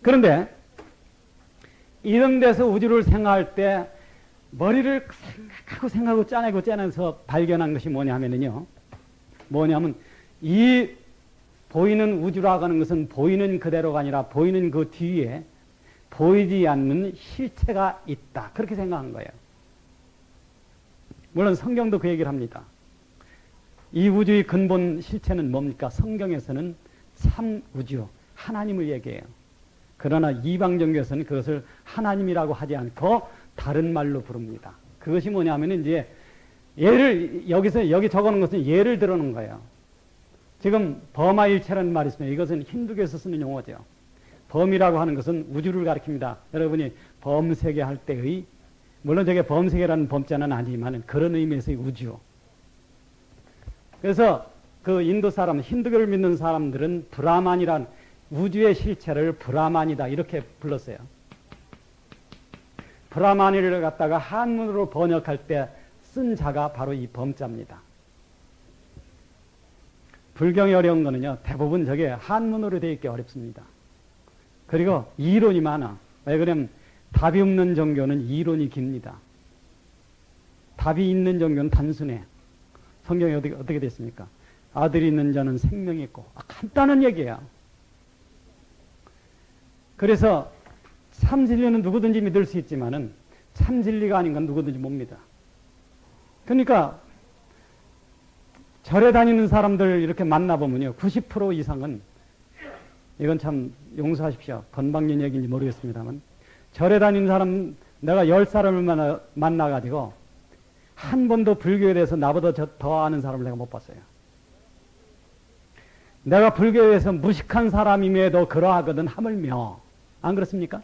그런데 이런 데서 우주를 생각할 때 머리를 생각하고 짜내서 발견한 것이 뭐냐면요. 뭐냐면 이 보이는 우주라고 하는 것은 보이는 그대로가 아니라 보이는 그 뒤에 보이지 않는 실체가 있다. 그렇게 생각한 거예요. 물론 성경도 그 얘기를 합니다. 이 우주의 근본 실체는 뭡니까? 성경에서는 참 우주, 하나님을 얘기해요. 그러나 이방 종교에서는 그것을 하나님이라고 하지 않고 다른 말로 부릅니다. 그것이 뭐냐면 이제 여기 적어놓은 것은 예를 들어 놓은 거예요. 지금 범아일체라는 말이 있습니다. 이것은 힌두교에서 쓰는 용어죠. 범이라고 하는 것은 우주를 가리킵니다. 여러분이 범세계 할 때의 물론 저게 범세계라는 범자는 아니지만 그런 의미에서의 우주. 그래서 그 인도 사람, 힌두교를 믿는 사람들은 브라만이란 우주의 실체를 브라만이다 이렇게 불렀어요. 브라만이를 갖다가 한문으로 번역할 때 쓴 자가 바로 이 범자입니다. 불경이 어려운 거는요. 대부분 저게 한문으로 되어 있기 어렵습니다. 그리고 이론이 많아. 왜 그러냐면 답이 없는 종교는 이론이 깁니다. 답이 있는 종교는 단순해. 성경에 어떻게 됐습니까? 아들이 있는 자는 생명이 있고. 간단한 얘기예요. 그래서 참 진리는 누구든지 믿을 수 있지만은 참 진리가 아닌 건 누구든지 못 믿어. 그러니까 절에 다니는 사람들 이렇게 만나보면요. 90% 이상은 이건 참 용서하십시오. 건방진 얘기인지 모르겠습니다만 절에 다니는 사람 내가 10사람을 만나가지고 한 번도 불교에 대해서 나보다 더 아는 사람을 내가 못 봤어요. 내가 불교에 대해서 무식한 사람임에도 그러하거든 하물며 안 그렇습니까?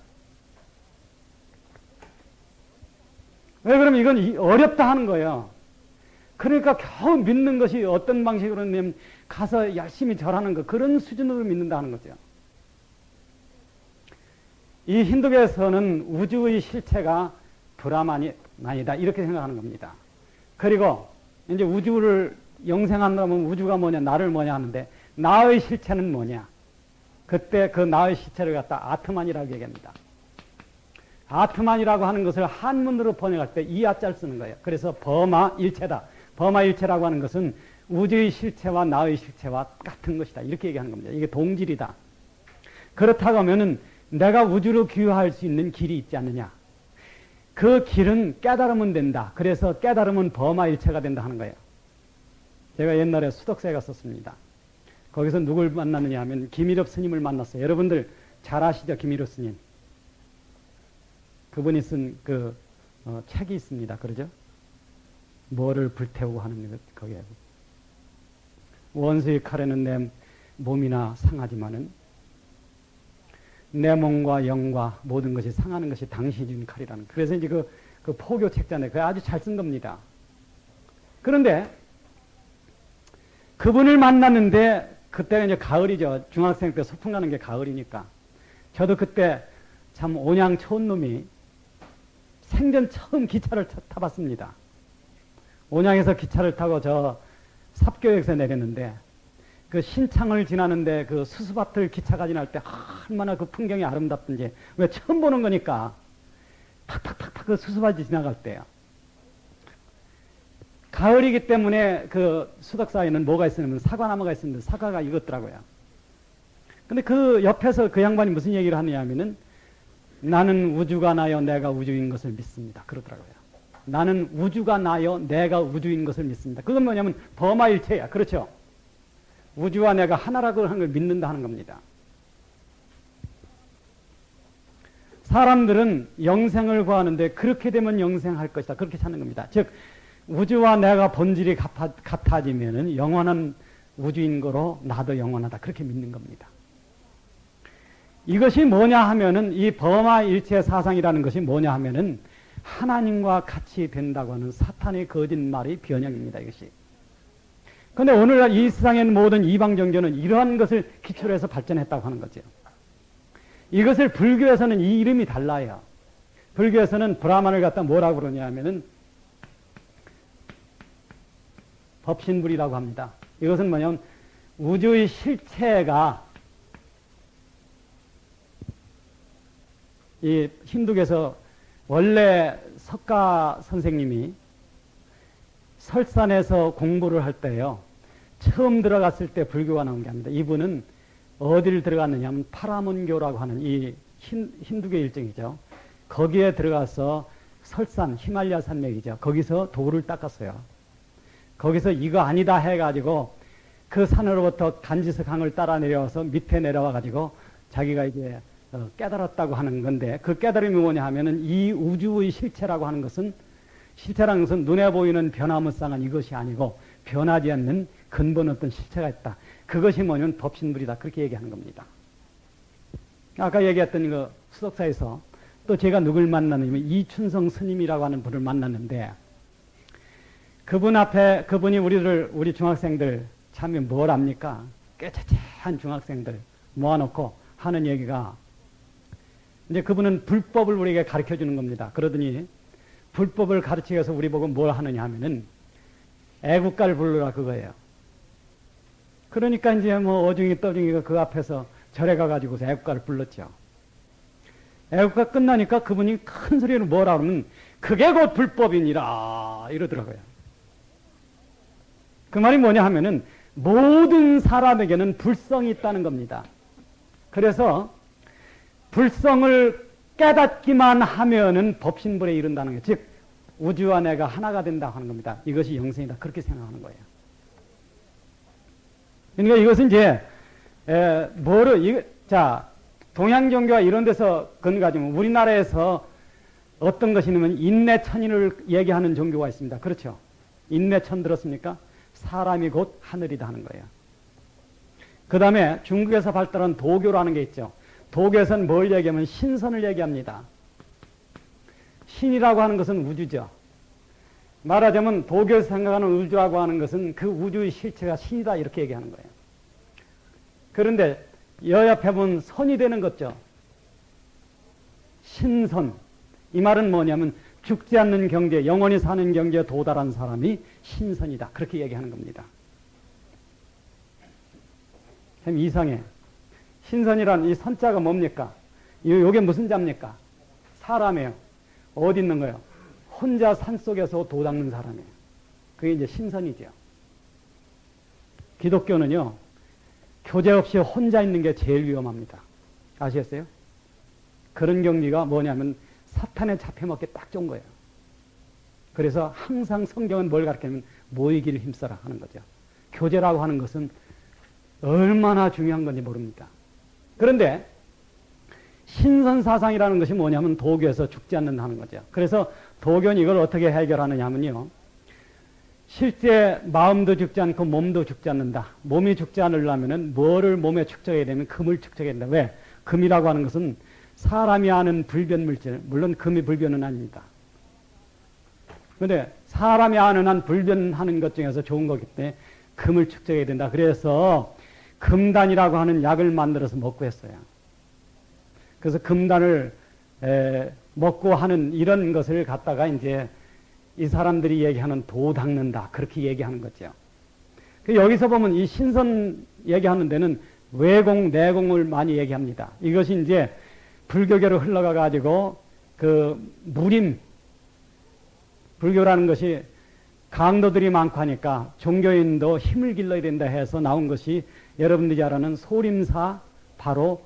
왜 그러면 이건 어렵다 하는 거예요. 그러니까 겨우 믿는 것이 어떤 방식으로냐면 가서 열심히 절하는 것 그런 수준으로 믿는다 하는 거죠. 이 힌두교에서는 우주의 실체가 브라만이다 이렇게 생각하는 겁니다. 그리고 이제 우주를 영생한다면 우주가 뭐냐 나를 뭐냐 하는데 나의 실체는 뭐냐. 그때 그 나의 실체를 갖다 아트만이라고 얘기합니다. 아트만이라고 하는 것을 한문으로 번역할 때 이하자를 쓰는 거예요. 그래서 범아일체다. 범아일체라고 하는 것은 우주의 실체와 나의 실체와 같은 것이다. 이렇게 얘기하는 겁니다. 이게 동질이다. 그렇다고 하면은 내가 우주로 귀화할 수 있는 길이 있지 않느냐. 그 길은 깨달으면 된다. 그래서 깨달으면 범아일체가 된다 하는 거예요. 제가 옛날에 수덕사에 갔었습니다. 거기서 누굴 만났느냐 하면 김일엽 스님을 만났어요. 여러분들 잘 아시죠? 김일엽 스님. 그분이 쓴 책이 있습니다. 그러죠? 뭐를 불태우고 하는 것, 거기에. 원수의 칼에는 내 몸이나 상하지만은 내 몸과 영과 모든 것이 상하는 것이 당신이 준 칼이라는. 그래서 이제 그 포교 책자인데 그게 아주 잘 쓴 겁니다. 그런데 그분을 만났는데 그때가 이제 가을이죠. 중학생 때 소풍 가는 게 가을이니까. 저도 그때 참 온양 촌놈이 생전 처음 기차를 타봤습니다. 온양에서 기차를 타고 저 삽교역에서 내렸는데 그 신창을 지나는데 그 수수밭을 기차가 지날 때 얼마나 그 풍경이 아름답든지. 왜 처음 보는 거니까 탁탁탁탁 그 수수밭이 지나갈 때요. 가을이기 때문에 그 수덕 사이에는 뭐가 있었냐면 사과나무가 있었는데 사과가 익었더라고요. 근데 그 옆에서 그 양반이 무슨 얘기를 하느냐 하면은 나는 우주가 나여 내가 우주인 것을 믿습니다. 그러더라고요. 나는 우주가 나여 내가 우주인 것을 믿습니다. 그건 뭐냐면 범하일체야. 그렇죠? 우주와 내가 하나라고 하는 걸 믿는다 하는 겁니다. 사람들은 영생을 구하는데 그렇게 되면 영생할 것이다. 그렇게 찾는 겁니다. 즉 우주와 내가 본질이 같아지면은 영원한 우주인 거로 나도 영원하다. 그렇게 믿는 겁니다. 이것이 뭐냐 하면은 이 범하일체 사상이라는 것이 뭐냐 하면은 하나님과 같이 된다고 하는 사탄의 거짓말의 변형입니다. 이것이. 그런데 오늘날 이 세상에 있는 모든 이방 종교는 이러한 것을 기초로 해서 발전했다고 하는 거죠. 이것을 불교에서는 이 이름이 달라요. 불교에서는 브라만을 갖다 뭐라고 그러냐 하면은 법신불이라고 합니다. 이것은 뭐냐면 우주의 실체가 이 힌두교에서 원래 석가 선생님이 설산에서 공부를 할 때요. 처음 들어갔을 때 불교가 나온 게 아닙니다. 이분은 어디를 들어갔느냐 하면 파라몬교라고 하는 이 힌두교 일정이죠. 거기에 들어가서 설산, 히말라야 산맥이죠. 거기서 돌을 닦았어요. 거기서 이거 아니다 해가지고 그 산으로부터 간지스 강을 따라 내려와서 밑에 내려와가지고 자기가 이제 깨달았다고 하는 건데 그 깨달음이 뭐냐 하면은 이 우주의 실체라고 하는 것은 실체라는 것은 눈에 보이는 변화무쌍한 이것이 아니고 변하지 않는 근본 어떤 실체가 있다. 그것이 뭐냐면 법신불이다. 그렇게 얘기하는 겁니다. 아까 얘기했던 그 수덕사에서 또 제가 누굴 만났냐면 이춘성 스님이라고 하는 분을 만났는데 그분 앞에 그분이 우리 중학생들 참여 뭘 합니까? 꾀째째한 중학생들 모아놓고 하는 얘기가 이제 그분은 불법을 우리에게 가르쳐 주는 겁니다. 그러더니 불법을 가르치기 위해서 우리 보고 뭘 하느냐 하면은 애국가를 부르라 그거예요. 그러니까 이제 뭐 어중이 떠중이가 그 앞에서 절에 가가지고서 애국가를 불렀죠. 애국가 끝나니까 그분이 큰 소리로 뭐라 그러면 그게 곧 불법이니라 이러더라고요. 그 말이 뭐냐 하면은 모든 사람에게는 불성이 있다는 겁니다. 그래서 불성을 깨닫기만 하면은 법신불에 이른다는 거예요. 즉 우주와 내가 하나가 된다 하는 겁니다. 이것이 영생이다. 그렇게 생각하는 거예요. 그러니까 이것은 이제 동양 종교와 이런 데서 건가지면 우리나라에서 어떤 것이냐면 인내천인을 얘기하는 종교가 있습니다. 그렇죠? 인내천 들었습니까? 사람이 곧 하늘이다 하는 거예요. 그 다음에 중국에서 발달한 도교라는 게 있죠. 도교에서는 뭘 얘기하면 신선을 얘기합니다. 신이라고 하는 것은 우주죠. 말하자면 도교에서 생각하는 우주라고 하는 것은 그 우주의 실체가 신이다 이렇게 얘기하는 거예요. 그런데 여옆에 보면 선이 되는 거죠. 신선. 이 말은 뭐냐면 죽지 않는 경지에 영원히 사는 경지에 도달한 사람이 신선이다. 그렇게 얘기하는 겁니다. 참 이상해. 신선이란 이 선자가 뭡니까? 요게 무슨 자입니까? 사람이에요. 어디 있는 거예요? 혼자 산속에서 도 닦는 사람이에요. 그게 이제 신선이죠. 기독교는요, 교제 없이 혼자 있는 게 제일 위험합니다. 아시겠어요? 그런 경지가 뭐냐면 사탄에 잡혀먹기 딱 좋은 거예요. 그래서 항상 성경은 뭘 가르치냐면 모이기를 힘써라 하는 거죠. 교제라고 하는 것은 얼마나 중요한 건지 모릅니다. 그런데 신선사상이라는 것이 뭐냐면 도교에서 죽지 않는다는 거죠. 그래서 도교는 이걸 어떻게 해결하느냐 하면요. 실제 마음도 죽지 않고 몸도 죽지 않는다. 몸이 죽지 않으려면 뭐를 몸에 축적해야 되면 금을 축적해야 된다. 왜? 금이라고 하는 것은 사람이 아는 불변물질, 물론 금이 불변은 아닙니다. 그런데 사람이 아는 한 불변하는 것 중에서 좋은 거기 때문에 금을 축적해야 된다. 그래서 금단이라고 하는 약을 만들어서 먹고 했어요. 그래서 금단을 먹고 하는 이런 것을 갖다가 이제 이 사람들이 얘기하는 도 닦는다. 그렇게 얘기하는 거죠. 여기서 보면 이 신선 얘기하는 데는 외공, 내공을 많이 얘기합니다. 이것이 이제 불교계로 흘러가 가지고 그 무림, 불교라는 것이 강도들이 많고 하니까 종교인도 힘을 길러야 된다 해서 나온 것이 여러분들이 잘 아는 소림사, 바로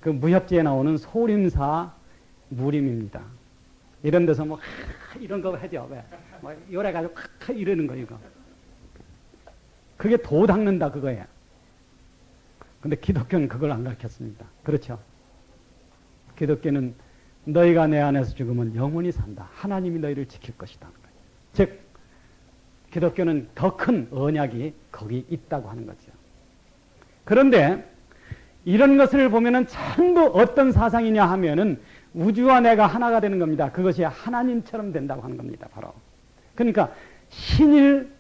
그 무협지에 나오는 소림사 무림입니다. 이런 데서 뭐 이런 거 하죠. 왜? 뭐 요래가지고 이러는 거 이거. 그게 도 닦는다 그거예요. 근데 기독교는 그걸 안 가르쳤습니다. 그렇죠? 기독교는 너희가 내 안에서 죽으면 영원히 산다. 하나님이 너희를 지킬 것이다. 즉 기독교는 더 큰 언약이 거기 있다고 하는 거죠. 그런데 이런 것을 보면은 전부 어떤 사상이냐 하면은 우주와 내가 하나가 되는 겁니다. 그것이 하나님처럼 된다고 하는 겁니다. 바로. 그러니까 신일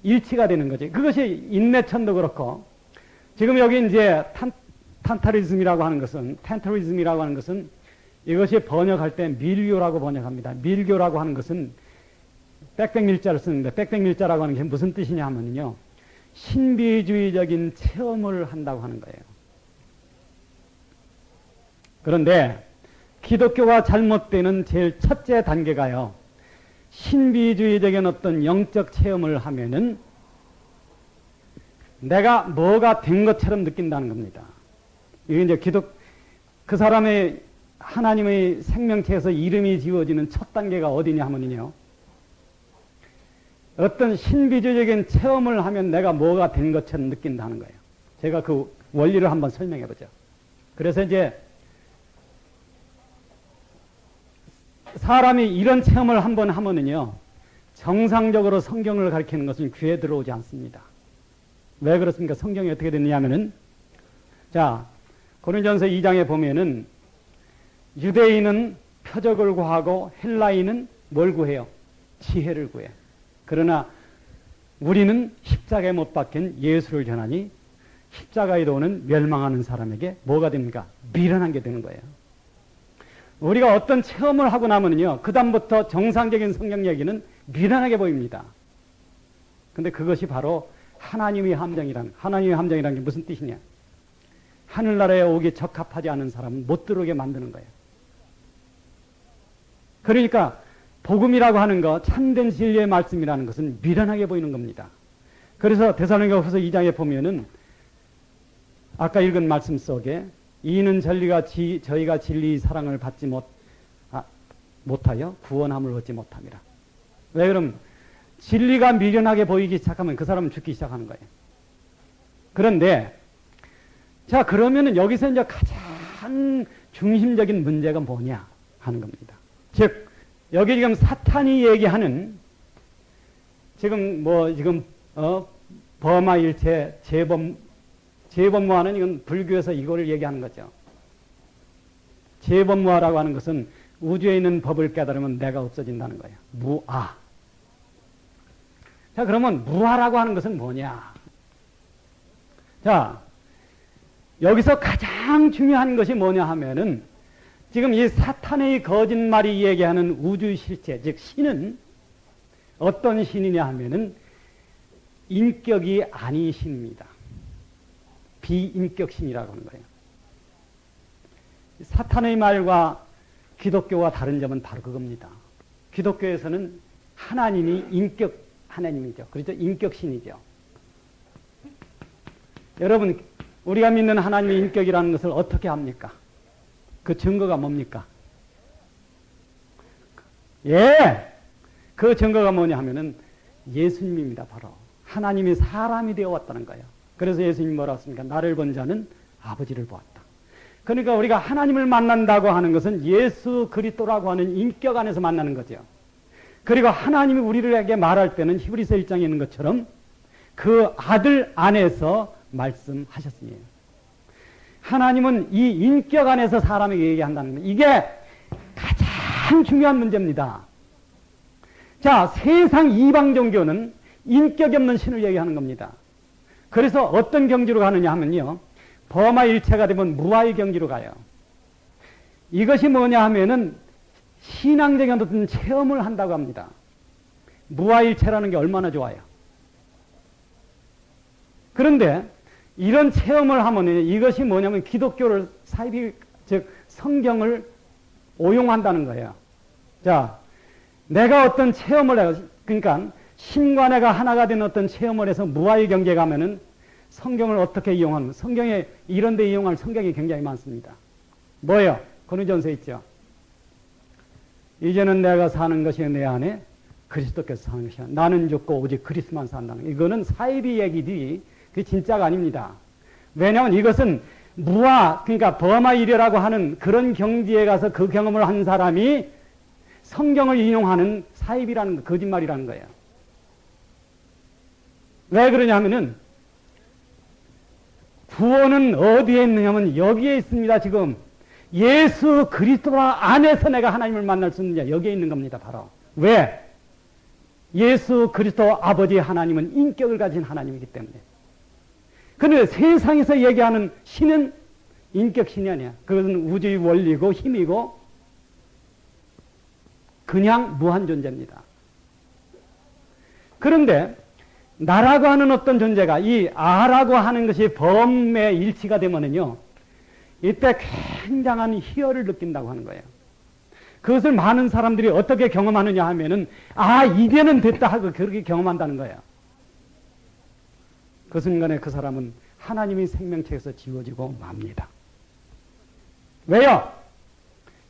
일치가 되는 거지. 그것이 인내천도 그렇고, 지금 여기 이제 탄타리즘이라고 하는 것은 이것이 번역할 때 밀교라고 번역합니다. 밀교라고 하는 것은 빽빽밀자를 쓰는데, 빽빽밀자라고 하는 게 무슨 뜻이냐 하면요, 신비주의적인 체험을 한다고 하는 거예요. 그런데 기독교가 잘못되는 제일 첫째 단계가요, 신비주의적인 어떤 영적 체험을 하면은 내가 뭐가 된 것처럼 느낀다는 겁니다. 이게 이제 그 사람의 하나님의 생명체에서 이름이 지워지는 첫 단계가 어디냐 하면요, 어떤 신비주의적인 체험을 하면 내가 뭐가 된 것처럼 느낀다는 거예요. 제가 그 원리를 한번 설명해 보죠. 그래서 이제 사람이 이런 체험을 한번 하면은요, 정상적으로 성경을 가리키는 것은 귀에 들어오지 않습니다. 왜 그렇습니까? 성경이 어떻게 됐냐면은, 자, 고린도전서 2장에 보면은 유대인은 표적을 구하고 헬라인은 뭘 구해요? 지혜를 구해. 그러나 우리는 십자가에 못 박힌 예수를 전하니 십자가에 도는 멸망하는 사람에게 뭐가 됩니까? 미련한 게 되는 거예요. 우리가 어떤 체험을 하고 나면요, 그 다음부터 정상적인 성경 얘기는 미련하게 보입니다. 근데 그것이 바로 하나님의 함정이라는 게 무슨 뜻이냐? 하늘나라에 오기 적합하지 않은 사람은 못 들어오게 만드는 거예요. 그러니까 복음이라고 하는 거, 참된 진리의 말씀이라는 것은 미련하게 보이는 겁니다. 그래서 데살로니가후서 2장에 보면은 아까 읽은 말씀 속에 이는 저희가 진리의 사랑을 받지 못하여 구원함을 얻지 못함이라. 왜 그럼 진리가 미련하게 보이기 시작하면 그 사람은 죽기 시작하는 거예요. 그런데 자, 그러면은 여기서 이제 가장 중심적인 문제가 뭐냐 하는 겁니다. 즉 여기 지금 사탄이 얘기하는 범아일체, 재범무화는 이건 불교에서 이거를 얘기하는 거죠. 재범무화라고 하는 것은 우주에 있는 법을 깨달으면 내가 없어진다는 거예요. 무아. 자, 그러면 무아라고 하는 것은 뭐냐? 자, 여기서 가장 중요한 것이 뭐냐 하면은 지금 이 사탄의 거짓말이 얘기하는 우주 실체, 즉 신은 어떤 신이냐 하면은 인격이 아닌 신입니다. 비인격 신이라고 하는 거예요. 사탄의 말과 기독교와 다른 점은 바로 그겁니다. 기독교에서는 하나님이 인격 하나님이죠. 그렇죠? 인격신이죠. 여러분, 우리가 믿는 하나님의 인격이라는 것을 어떻게 합니까? 그 증거가 뭡니까? 예! 그 증거가 뭐냐 하면은 예수님입니다. 바로. 하나님이 사람이 되어 왔다는 거예요. 그래서 예수님이 뭐라고 했습니까? 나를 본 자는 아버지를 보았다. 그러니까 우리가 하나님을 만난다고 하는 것은 예수 그리스도라고 하는 인격 안에서 만나는 거죠. 그리고 하나님이 우리에게 말할 때는 히브리서 1장에 있는 것처럼 그 아들 안에서 말씀하셨습니다. 하나님은 이 인격 안에서 사람에게 얘기한다는 거예요. 이게 가장 중요한 문제입니다. 자, 세상 이방 종교는 인격이 없는 신을 얘기하는 겁니다. 그래서 어떤 경지로 가느냐 하면요, 범아일체가 되면 무아의 경지로 가요. 이것이 뭐냐 하면은 신앙적인 어떤 체험을 한다고 합니다. 무아일체라는 게 얼마나 좋아요. 그런데 이런 체험을 하면 이것이 뭐냐면 기독교를 즉 성경을 오용한다는 거예요. 자, 내가 어떤 체험을 해요. 그러니까 신과 내가 하나가 된 어떤 체험을 해서 무아의 경계에 가면은 성경을 어떻게 이용하는, 성경에 이런 데 이용할 성경이 굉장히 많습니다. 뭐예요? 고린도전서에 있죠. 이제는 내가 사는 것이 내 안에 그리스도께서 사는 것이야. 나는 죽고 오직 그리스도만 산다는 거. 이거는 사이비 얘기지 그게 진짜가 아닙니다. 왜냐하면 이것은 무아, 그러니까 버마이려라고 하는 그런 경지에 가서 그 경험을 한 사람이 성경을 인용하는 사입이라는 거, 거짓말이라는 거예요. 왜 그러냐 하면은 구원은 어디에 있느냐면 여기에 있습니다. 지금 예수 그리스도 안에서 내가 하나님을 만날 수 있느냐, 여기에 있는 겁니다. 바로. 왜? 예수 그리스도 아버지 하나님은 인격을 가진 하나님이기 때문에. 그런데 세상에서 얘기하는 신은 인격신이 아니야. 그것은 우주의 원리고 힘이고 그냥 무한 존재입니다. 그런데 나라고 하는 어떤 존재가 이 아라고 하는 것이 범의 일치가 되면은요, 이때 굉장한 희열을 느낀다고 하는 거예요. 그것을 많은 사람들이 어떻게 경험하느냐 하면은, 아, 이제는 됐다 하고 그렇게 경험한다는 거예요. 그 순간에 그 사람은 하나님의 생명체에서 지워지고 맙니다. 왜요?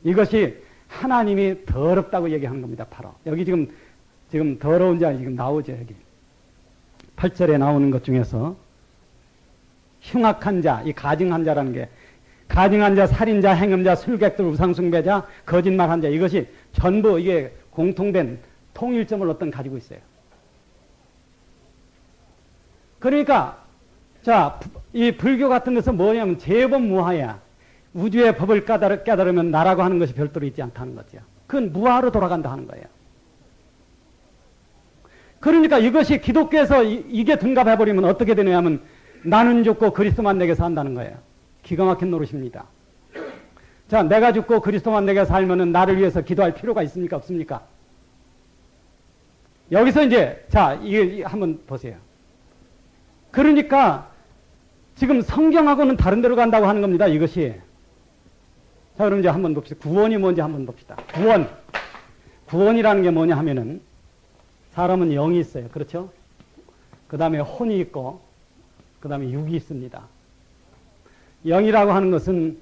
이것이 하나님이 더럽다고 얘기하는 겁니다. 바로 여기 지금 더러운 자 지금 나오죠. 여기 8절에 나오는 것 중에서 흉악한 자, 이 가증한 자라는 게, 가증한 자, 살인자, 행음자, 술객들, 우상숭배자, 거짓말한 자, 이것이 전부 이게 공통된 통일점을 어떤 가지고 있어요. 그러니까 자, 이 불교 같은 데서 뭐냐면 재범무하야. 우주의 법을 깨달으면 나라고 하는 것이 별도로 있지 않다는 거죠. 그건 무아로 돌아간다 하는 거예요. 그러니까 이것이 기독교에서 이게 둔갑해버리면 어떻게 되느냐 하면 나는 죽고 그리스도만 내게 산다는 거예요. 기가 막힌 노릇입니다. 자, 내가 죽고 그리스도만 내게 살면은 나를 위해서 기도할 필요가 있습니까? 없습니까? 여기서 이제, 자, 이게 한번 보세요. 그러니까 지금 성경하고는 다른 데로 간다고 하는 겁니다. 이것이. 자, 그럼 이제 한번 봅시다. 구원이 뭔지 한번 봅시다. 구원이라는 게 뭐냐 하면은 사람은 영이 있어요. 그렇죠? 그 다음에 혼이 있고 그 다음에 육이 있습니다. 영이라고 하는 것은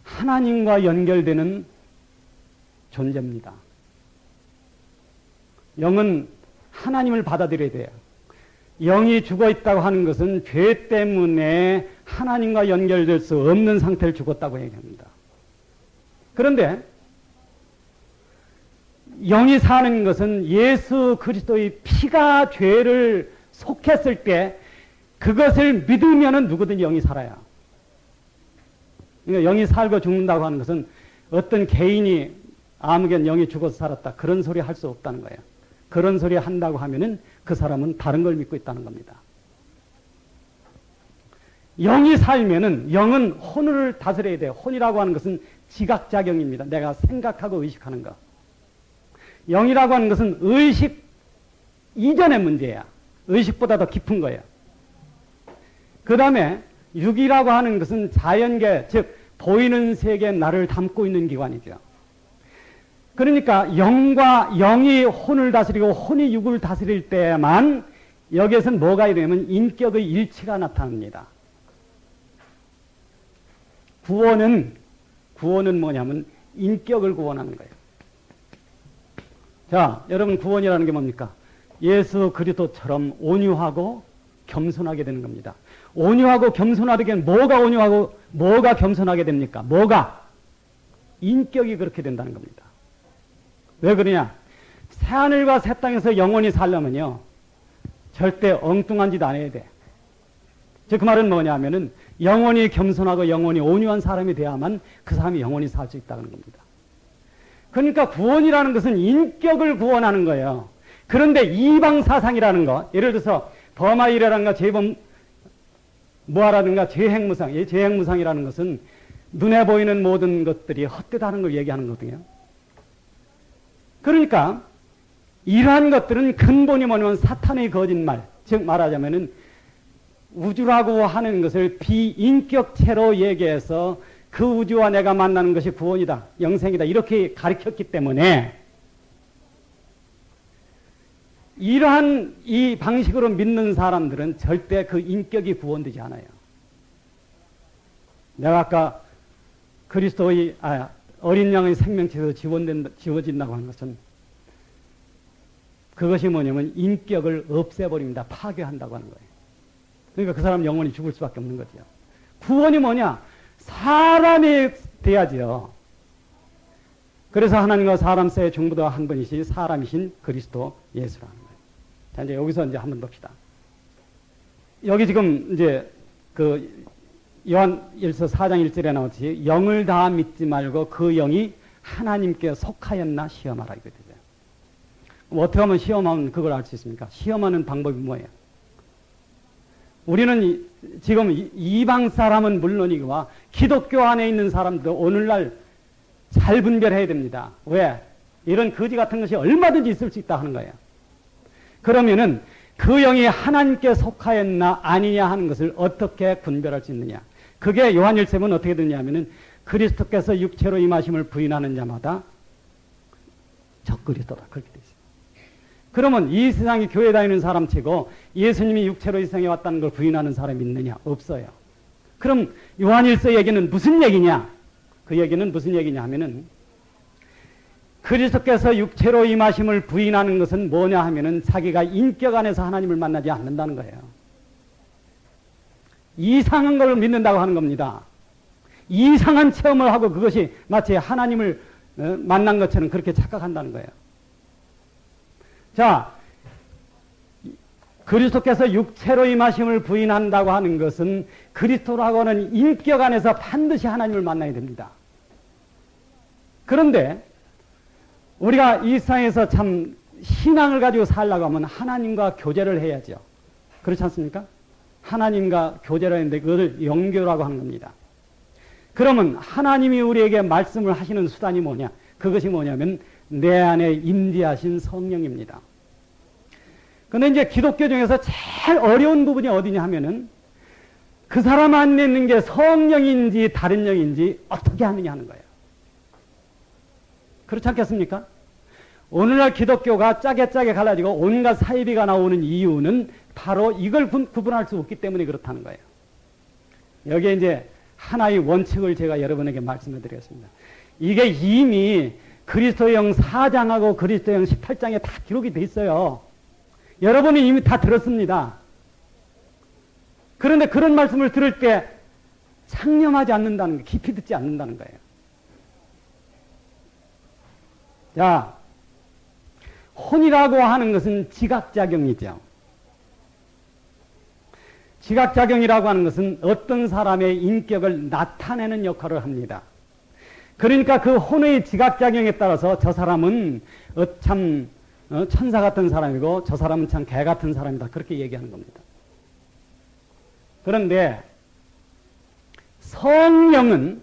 하나님과 연결되는 존재입니다. 영은 하나님을 받아들여야 돼요. 영이 죽어 있다고 하는 것은 죄 때문에 하나님과 연결될 수 없는 상태를 죽었다고 얘기합니다. 그런데 영이 사는 것은 예수 그리스도의 피가 죄를 속했을 때 그것을 믿으면 누구든지 영이 살아요. 그러니까 영이 살고 죽는다고 하는 것은 어떤 개인이 아무개는 영이 죽어서 살았다, 그런 소리 할 수 없다는 거예요. 그런 소리 한다고 하면은 그 사람은 다른 걸 믿고 있다는 겁니다. 영이 살면은 영은 혼을 다스려야 돼요. 혼이라고 하는 것은 지각작용입니다. 내가 생각하고 의식하는 것. 영이라고 하는 것은 의식 이전의 문제야. 의식보다 더 깊은 거예요. 그 다음에 육이라고 하는 것은 자연계, 즉 보이는 세계에 나를 담고 있는 기관이죠. 그러니까 영이 혼을 다스리고 혼이 육을 다스릴 때만 여기에서는 뭐가 이러냐면 인격의 일치가 나타납니다. 구원은 뭐냐면 인격을 구원하는 거예요. 자, 여러분, 구원이라는 게 뭡니까? 예수 그리스도처럼 온유하고 겸손하게 되는 겁니다. 온유하고 겸손하게 뭐가 온유하고 뭐가 겸손하게 됩니까? 뭐가? 인격이 그렇게 된다는 겁니다. 왜 그러냐? 새하늘과 새 땅에서 영원히 살려면요, 절대 엉뚱한 짓 안 해야 돼. 즉 그 말은 뭐냐 하면은 영원히 겸손하고 영원히 온유한 사람이 돼야만 그 사람이 영원히 살 수 있다는 겁니다. 그러니까 구원이라는 것은 인격을 구원하는 거예요. 그런데 이방 사상이라는 거, 예를 들어서 버마이레라든가 무아라든가 죄행무상, 죄행무상이라는 것은 눈에 보이는 모든 것들이 헛되다는 걸 얘기하는 거거든요. 그러니까 이러한 것들은 근본이 뭐냐면 사탄의 거짓말, 즉 말하자면은 우주라고 하는 것을 비인격체로 얘기해서 그 우주와 내가 만나는 것이 구원이다, 영생이다 이렇게 가르쳤기 때문에 이러한 이 방식으로 믿는 사람들은 절대 그 인격이 구원되지 않아요. 내가 아까 그리스도의 어린 양의 생명체에서 지워진다고 하는 것은 그것이 뭐냐면 인격을 없애버립니다. 파괴한다고 하는 거예요. 그러니까 그 사람 영원히 죽을 수밖에 없는 거죠. 구원이 뭐냐? 사람이 돼야지요. 그래서 하나님과 사람 사이의 중보자 한 분이신 사람이신 그리스도 예수라는 거예요. 자, 이제 여기서 이제 한번 봅시다. 여기 지금 이제 그 요한일서 4장 1절에 나오듯이 영을 다 믿지 말고 그 영이 하나님께 속하였나 시험하라 이거죠. 어떻게 하면 시험하면 그걸 알 수 있습니까? 시험하는 방법이 뭐예요? 우리는 지금 이방 사람은 물론이거와 기독교 안에 있는 사람도 오늘날 잘 분별해야 됩니다. 왜? 이런 거지 같은 것이 얼마든지 있을 수 있다 하는 거예요. 그러면은 그 영이 하나님께 속하였나 아니냐 하는 것을 어떻게 분별할 수 있느냐? 그게 요한일서는 어떻게 되냐면은 그리스도께서 육체로 임하심을 부인하는 자마다 적그리스도다 그렇게 돼 있어요. 그러면 이 세상에 교회 다니는 사람 치고 예수님이 육체로 이 세상에 왔다는 걸 부인하는 사람이 있느냐? 없어요. 그럼 요한일서 얘기는 무슨 얘기냐? 그 얘기는 무슨 얘기냐 하면은 그리스도께서 육체로 임하심을 부인하는 것은 뭐냐 하면은 자기가 인격 안에서 하나님을 만나지 않는다는 거예요. 이상한 걸 믿는다고 하는 겁니다. 이상한 체험을 하고 그것이 마치 하나님을 만난 것처럼 그렇게 착각한다는 거예요. 자, 그리스도께서 육체로 임하심을 부인한다고 하는 것은 그리스도라고 하는 인격 안에서 반드시 하나님을 만나야 됩니다. 그런데 우리가 이 세상에서 참 신앙을 가지고 살려고 하면 하나님과 교제를 해야죠. 그렇지 않습니까? 하나님과 교제를 했는데 그것을 영교라고 하는 겁니다. 그러면 하나님이 우리에게 말씀을 하시는 수단이 뭐냐? 그것이 뭐냐면 내 안에 임재하신 성령입니다. 그런데 이제 기독교 중에서 제일 어려운 부분이 어디냐 하면은 그 사람 안에 있는 게 성령인지 다른 영인지 어떻게 하느냐 하는 거예요. 그렇지 않겠습니까? 오늘날 기독교가 짜게 갈라지고 온갖 사이비가 나오는 이유는 바로 이걸 구분할 수 없기 때문에 그렇다는 거예요. 여기에 이제 하나의 원칙을 제가 여러분에게 말씀해 드리겠습니다. 이게 이미 그리스도형 4장하고 그리스도형 18장에 다 기록이 돼 있어요. 여러분이 이미 다 들었습니다. 그런데 그런 말씀을 들을 때 상념하지 않는다는 거, 깊이 듣지 않는다는 거예요. 자, 혼이라고 하는 것은 지각작용이죠. 지각작용이라고 하는 것은 어떤 사람의 인격을 나타내는 역할을 합니다. 그러니까 그 혼의 지각작용에 따라서 저 사람은 참 천사 같은 사람이고 저 사람은 참 개 같은 사람이다. 그렇게 얘기하는 겁니다. 그런데 성령은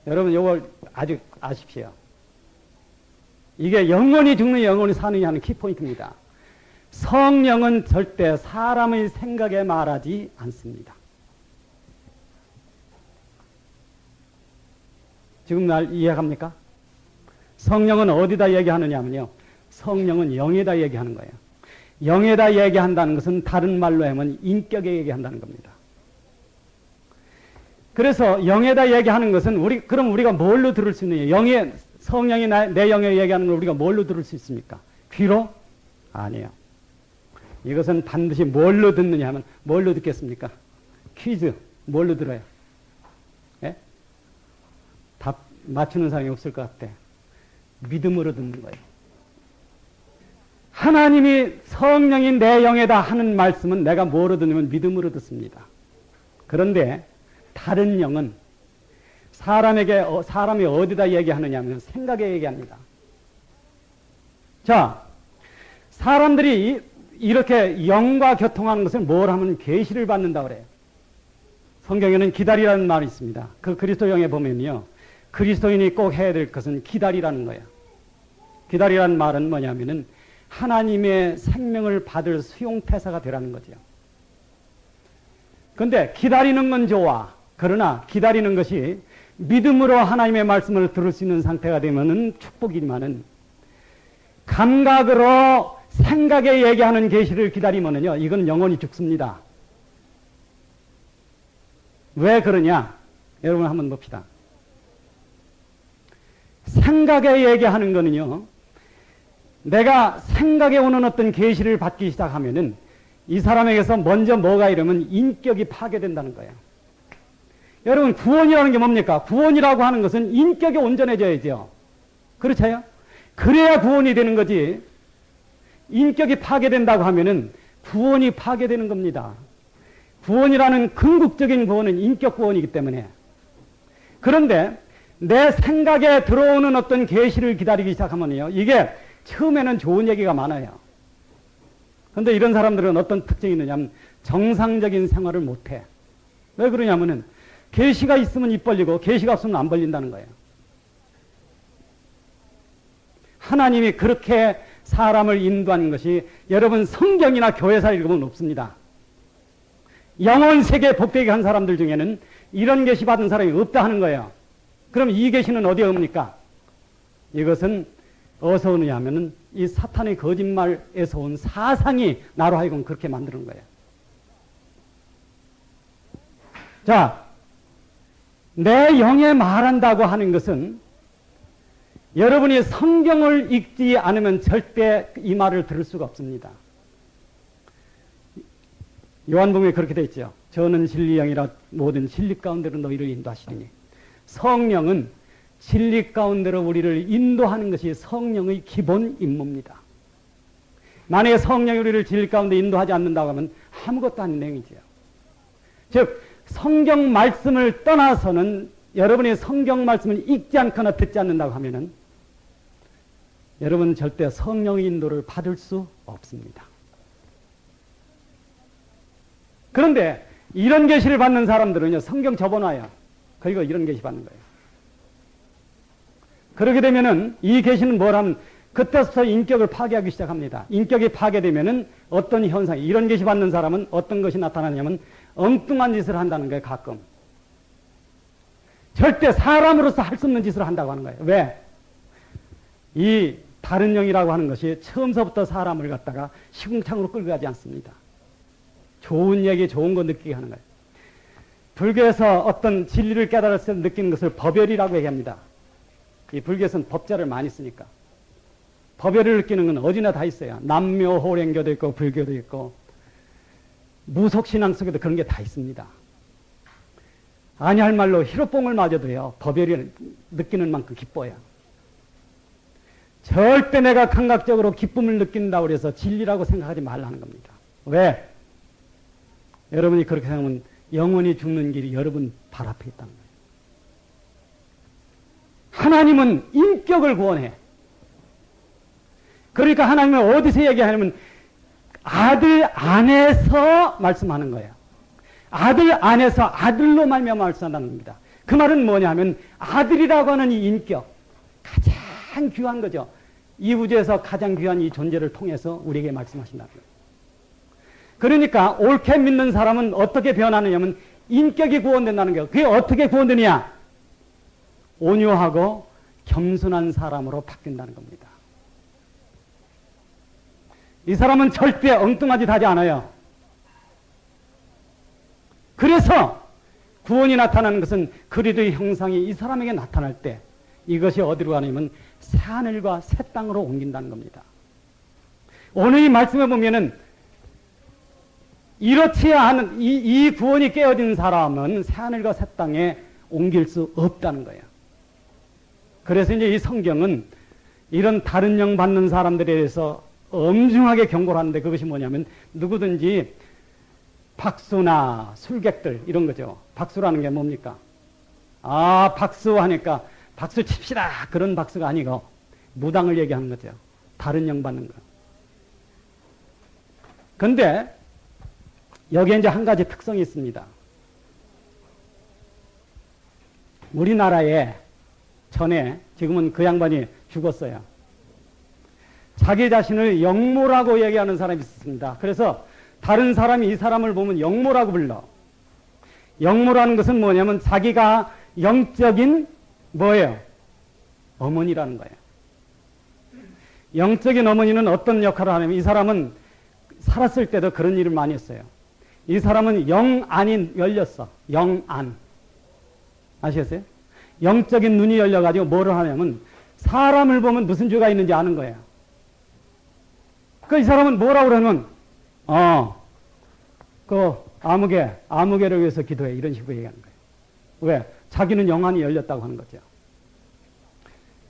여러분 이걸 아주 아십시오. 이게 영원히 죽느냐 영원히 사느냐 하는 키포인트입니다. 성령은 절대 사람의 생각에 말하지 않습니다. 지금 날 이해합니까? 성령은 어디다 얘기하느냐 하면요. 성령은 영에다 얘기하는 거예요. 영에다 얘기한다는 것은 다른 말로 하면 인격에 얘기한다는 겁니다. 그래서 영에다 얘기하는 것은 그럼 우리가 뭘로 들을 수 있느냐? 성령이 내 영에 얘기하는 걸 우리가 뭘로 들을 수 있습니까? 귀로? 아니에요. 이것은 반드시 뭘로 듣느냐 하면 뭘로 듣겠습니까? 퀴즈. 뭘로 들어요? 예? 답 맞추는 사람이 없을 것 같아. 믿음으로 듣는 거예요. 하나님이 성령이 내 영에다 하는 말씀은 내가 뭐로 듣냐면 믿음으로 듣습니다. 그런데 다른 영은 사람이 어디다 얘기하느냐 하면 생각에 얘기합니다. 자, 사람들이 이렇게 영과 교통하는 것을 뭘 하면 계시를 받는다 그래요. 성경에는 기다리라는 말이 있습니다. 그 그리스도영에 보면요. 그리스도인이 꼭 해야 될 것은 기다리라는 거예요. 기다리라는 말은 뭐냐면은 하나님의 생명을 받을 수용태사가 되라는 거죠. 근데 기다리는 건 좋아. 그러나 기다리는 것이 믿음으로 하나님의 말씀을 들을 수 있는 상태가 되면은 축복이지만은 감각으로 생각에 얘기하는 계시를 기다리면은요, 이건 영원히 죽습니다. 왜 그러냐? 여러분 한번 봅시다. 생각에 얘기하는 거는요, 내가 생각에 오는 어떤 계시를 받기 시작하면은 이 사람에게서 먼저 뭐가 이러면 인격이 파괴된다는 거예요. 여러분, 구원이라는 게 뭡니까? 구원이라고 하는 것은 인격이 온전해져야죠. 그렇죠? 그래야 구원이 되는 거지. 인격이 파괴된다고 하면은 구원이 파괴되는 겁니다. 구원이라는 궁극적인 구원은 인격 구원이기 때문에. 그런데 내 생각에 들어오는 어떤 계시를 기다리기 시작하면요, 이게 처음에는 좋은 얘기가 많아요. 그런데 이런 사람들은 어떤 특징이 있느냐면 정상적인 생활을 못해. 왜 그러냐면은 계시가 있으면 입 벌리고 계시가 없으면 안 벌린다는 거예요. 하나님이 그렇게 사람을 인도하는 것이 여러분 성경이나 교회사 읽으면 없습니다. 영원 세계 복되게 한 사람들 중에는 이런 계시 받은 사람이 없다 하는 거예요. 그럼 이 계시는 어디에 옵니까? 이것은 어디서 오느냐 하면은 이 사탄의 거짓말에서 온 사상이 나로 하여금 그렇게 만드는 거예요. 자, 내 영에 말한다고 하는 것은 여러분이 성경을 읽지 않으면 절대 이 말을 들을 수가 없습니다. 요한복음에 그렇게 되어 있죠. 저는 진리영이라 모든 진리 가운데로 너희를 인도하시리니. 성령은 진리 가운데로 우리를 인도하는 것이 성령의 기본 임무입니다. 만약에 성령이 우리를 진리 가운데 인도하지 않는다고 하면 아무것도 아닌 내용이지요. 즉 성경 말씀을 떠나서는 여러분이 성경 말씀을 읽지 않거나 듣지 않는다고 하면은 여러분은 절대 성령의 인도를 받을 수 없습니다. 그런데 이런 계시를 받는 사람들은요, 성경 접어놔요. 그리고 이런 계시 받는 거예요. 그렇게 되면은 이 계시는 뭐라면 그때부터 인격을 파괴하기 시작합니다. 인격이 파괴되면은 어떤 현상이, 이런 계시 받는 사람은 어떤 것이 나타나냐면 엉뚱한 짓을 한다는 거예요, 가끔. 절대 사람으로서 할 수 없는 짓을 한다고 하는 거예요. 왜? 이 다른 영이라고 하는 것이 처음서부터 사람을 갖다가 시궁창으로 끌고 가지 않습니다. 좋은 얘기, 좋은 거 느끼게 하는 거예요. 불교에서 어떤 진리를 깨달았을 때 느끼는 것을 법열이라고 얘기합니다. 이 불교에서는 법자를 많이 쓰니까. 법열을 느끼는 건 어디나 다 있어요. 남묘호랭교도 있고 불교도 있고 무속신앙 속에도 그런 게 다 있습니다. 아니할 말로 히로뽕을 맞아도요, 법열을 느끼는 만큼 기뻐요. 절대 내가 감각적으로 기쁨을 느낀다고 해서 진리라고 생각하지 말라는 겁니다. 왜? 여러분이 그렇게 생각하면 영원히 죽는 길이 여러분 발 앞에 있다는 거예요. 하나님은 인격을 구원해. 그러니까 하나님은 어디서 얘기하냐면 아들 안에서 말씀하는 거예요. 아들 안에서 아들로 말미암아 말씀한다는 겁니다. 그 말은 뭐냐면 아들이라고 하는 이 인격, 가장 귀한 거죠. 이 우주에서 가장 귀한 이 존재를 통해서 우리에게 말씀하신다는 거예요. 그러니까 옳게 믿는 사람은 어떻게 변하느냐면 인격이 구원된다는 거예요. 그게 어떻게 구원되느냐? 온유하고 겸손한 사람으로 바뀐다는 겁니다. 이 사람은 절대 엉뚱한 짓 하지 않아요. 그래서 구원이 나타나는 것은 그리스도의 형상이 이 사람에게 나타날 때 이것이 어디로 가냐면 새하늘과 새 땅으로 옮긴다는 겁니다. 오늘 이 말씀에 보면은 이렇지 않은 이 구원이 깨어진 사람은 새하늘과 새 땅에 옮길 수 없다는 거예요. 그래서 이제 이 성경은 이런 다른 영 받는 사람들에 대해서 엄중하게 경고를 하는데 그것이 뭐냐면 누구든지 박수나 술객들 이런 거죠. 박수라는 게 뭡니까? 아, 박수 하니까 박수 칩시다. 그런 박수가 아니고 무당을 얘기하는 거죠. 다른 영 받는 거. 근데 여기에 이제 한 가지 특성이 있습니다. 우리나라에 전에 지금은 그 양반이 죽었어요. 자기 자신을 영모라고 얘기하는 사람이 있습니다. 그래서 다른 사람이 이 사람을 보면 영모라고 불러. 영모라는 것은 뭐냐면 자기가 영적인 뭐예요? 어머니라는 거예요. 영적인 어머니는 어떤 역할을 하냐면 이 사람은 살았을 때도 그런 일을 많이 했어요. 이 사람은 영안이 열렸어. 영안. 아시겠어요? 영적인 눈이 열려가지고 뭐를 하냐면 사람을 보면 무슨 죄가 있는지 아는 거예요. 그 이 사람은 뭐라고 그러면 아무개를 위해서 기도해. 이런 식으로 얘기하는 거예요. 왜? 자기는 영안이 열렸다고 하는 거죠.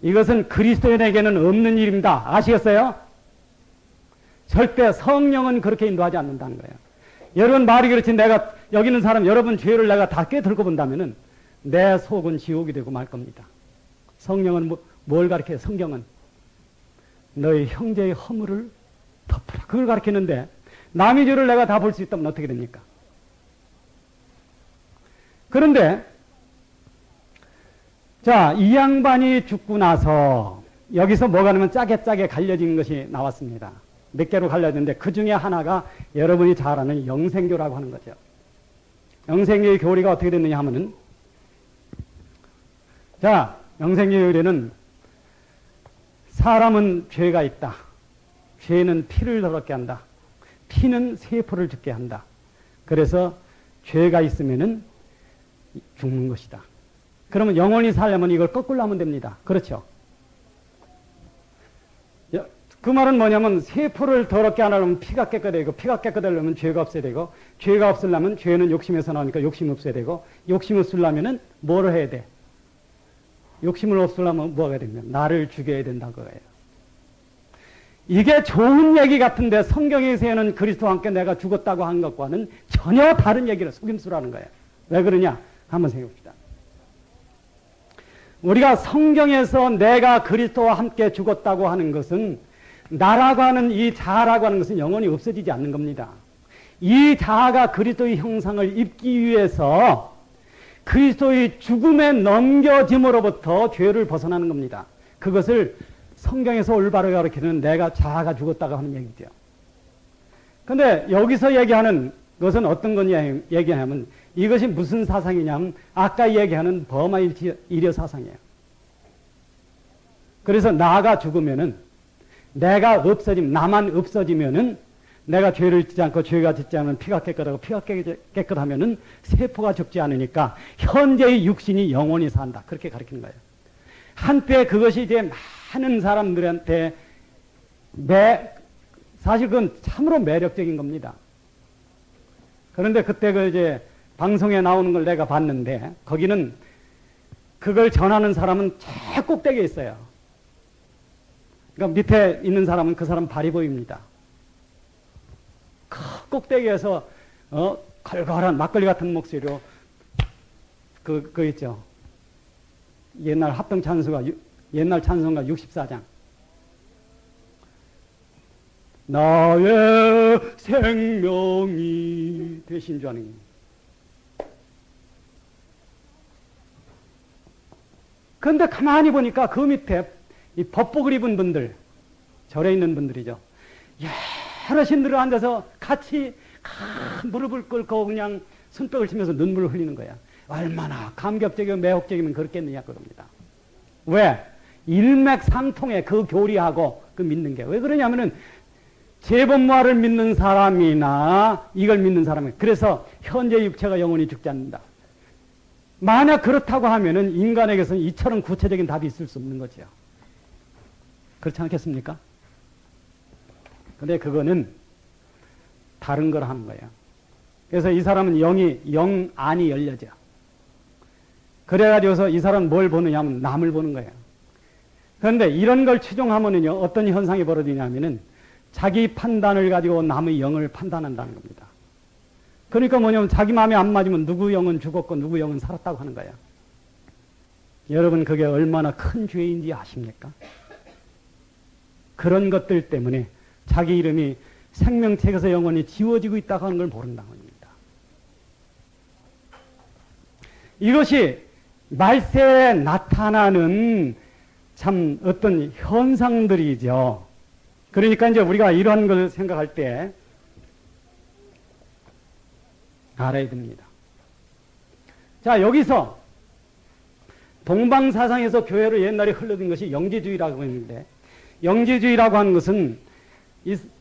이것은 그리스도인에게는 없는 일입니다. 아시겠어요? 절대 성령은 그렇게 인도하지 않는다는 거예요. 여러분 말이 그렇지 내가 여기 있는 사람 여러분 죄를 내가 다 깨들고 본다면은 내 속은 지옥이 되고 말 겁니다. 성령은 뭘 가르쳐요? 성경은 너희 형제의 허물을 덮으라. 그걸 가르치는데 남의 죄를 내가 다 볼 수 있다면 어떻게 됩니까? 그런데 자, 이 양반이 죽고 나서 여기서 뭐가 나면 짜게 갈려진 것이 나왔습니다. 몇 개로 갈려졌는데 그 중에 하나가 여러분이 잘 아는 영생교라고 하는 거죠. 영생교의 교리가 어떻게 됐느냐 하면은 자, 영생교의 교리는 사람은 죄가 있다. 죄는 피를 더럽게 한다. 피는 세포를 죽게 한다. 그래서 죄가 있으면은 죽는 것이다. 그러면 영원히 살려면 이걸 거꾸로 하면 됩니다. 그렇죠? 그 말은 뭐냐면 세포를 더럽게 하려면 피가 깨끗해야 되고 피가 깨끗하려면 죄가 없어야 되고 죄가 없으려면 죄는 욕심에서 나오니까 욕심 없어야 되고 욕심 없으려면 뭐를 해야 돼? 욕심을 없으려면 뭐가 되면 나를 죽여야 된다는 거예요. 이게 좋은 얘기 같은데 성경에서는 그리스도와 함께 내가 죽었다고 한 것과는 전혀 다른 얘기를 속임수라는 거예요. 왜 그러냐? 한번 생각해 봅시다. 우리가 성경에서 내가 그리스도와 함께 죽었다고 하는 것은 나라고 하는 이 자아라고 하는 것은 영원히 없어지지 않는 겁니다. 이 자아가 그리스도의 형상을 입기 위해서 그리스도의 죽음에 넘겨짐으로부터 죄를 벗어나는 겁니다. 그것을 성경에서 올바르게 가르치는 내가 자아가 죽었다고 하는 얘기죠. 그런데 여기서 얘기하는 것은 어떤 거냐 얘기하면 이것이 무슨 사상이냐면 아까 얘기하는 버마일리어 사상이에요. 그래서 나가 죽으면은 내가 없어지면 나만 없어지면은 내가 죄를 짓지 않고 죄가 짓지 않으면 피가 깨끗하고 피가 깨끗하면은 세포가 죽지 않으니까 현재의 육신이 영원히 산다. 그렇게 가르치는 거예요. 한때 그것이 이제 많은 사람들한테 사실 그건 참으로 매력적인 겁니다. 그런데 그때 그 이제 방송에 나오는 걸 내가 봤는데 거기는 그걸 전하는 사람은 제 꼭대기에 있어요. 그러니까 밑에 있는 사람은 그 사람 발이 보입니다. 그 꼭대기에서 걸걸한 막걸리 같은 목소리로 그 있죠. 옛날 합동 찬송가 옛날 찬송가 64장 나의 생명이 되신 줄 아는 그런데 가만히 보니까 그 밑에 이 법복을 입은 분들 절에 있는 분들이죠. 여러 신들을 앉아서 같이 무릎을 꿇고 그냥 손뼉을 치면서 눈물을 흘리는 거야. 얼마나 감격적이고 매혹적이면 그렇겠느냐 그겁니다. 왜? 일맥상통해 그 교리하고 그 믿는 게. 왜 그러냐면은 재범무화를 믿는 사람이나 이걸 믿는 사람이 그래서 현재 육체가 영원히 죽지 않는다. 만약 그렇다고 하면은 인간에게서는 이처럼 구체적인 답이 있을 수 없는 거죠. 그렇지 않겠습니까? 근데 그거는 다른 걸 하는 거예요. 그래서 이 사람은 영안이 열려져. 그래가지고서 이 사람은 뭘 보느냐 하면 남을 보는 거예요. 그런데 이런 걸 추종하면은요, 어떤 현상이 벌어지냐면은 자기 판단을 가지고 남의 영을 판단한다는 겁니다. 그러니까 뭐냐면 자기 마음에 안 맞으면 누구 영은 죽었고 누구 영은 살았다고 하는 거예요. 여러분 그게 얼마나 큰 죄인지 아십니까? 그런 것들 때문에 자기 이름이 생명책에서 영원히 지워지고 있다고 하는 걸 모른다는 겁니다. 이것이 말세에 나타나는 참 어떤 현상들이죠. 그러니까 이제 우리가 이러한 걸 생각할 때 알아야 됩니다. 자, 여기서 동방사상에서 교회로 옛날에 흘러든 것이 영지주의라고 했는데, 영지주의라고 하는 것은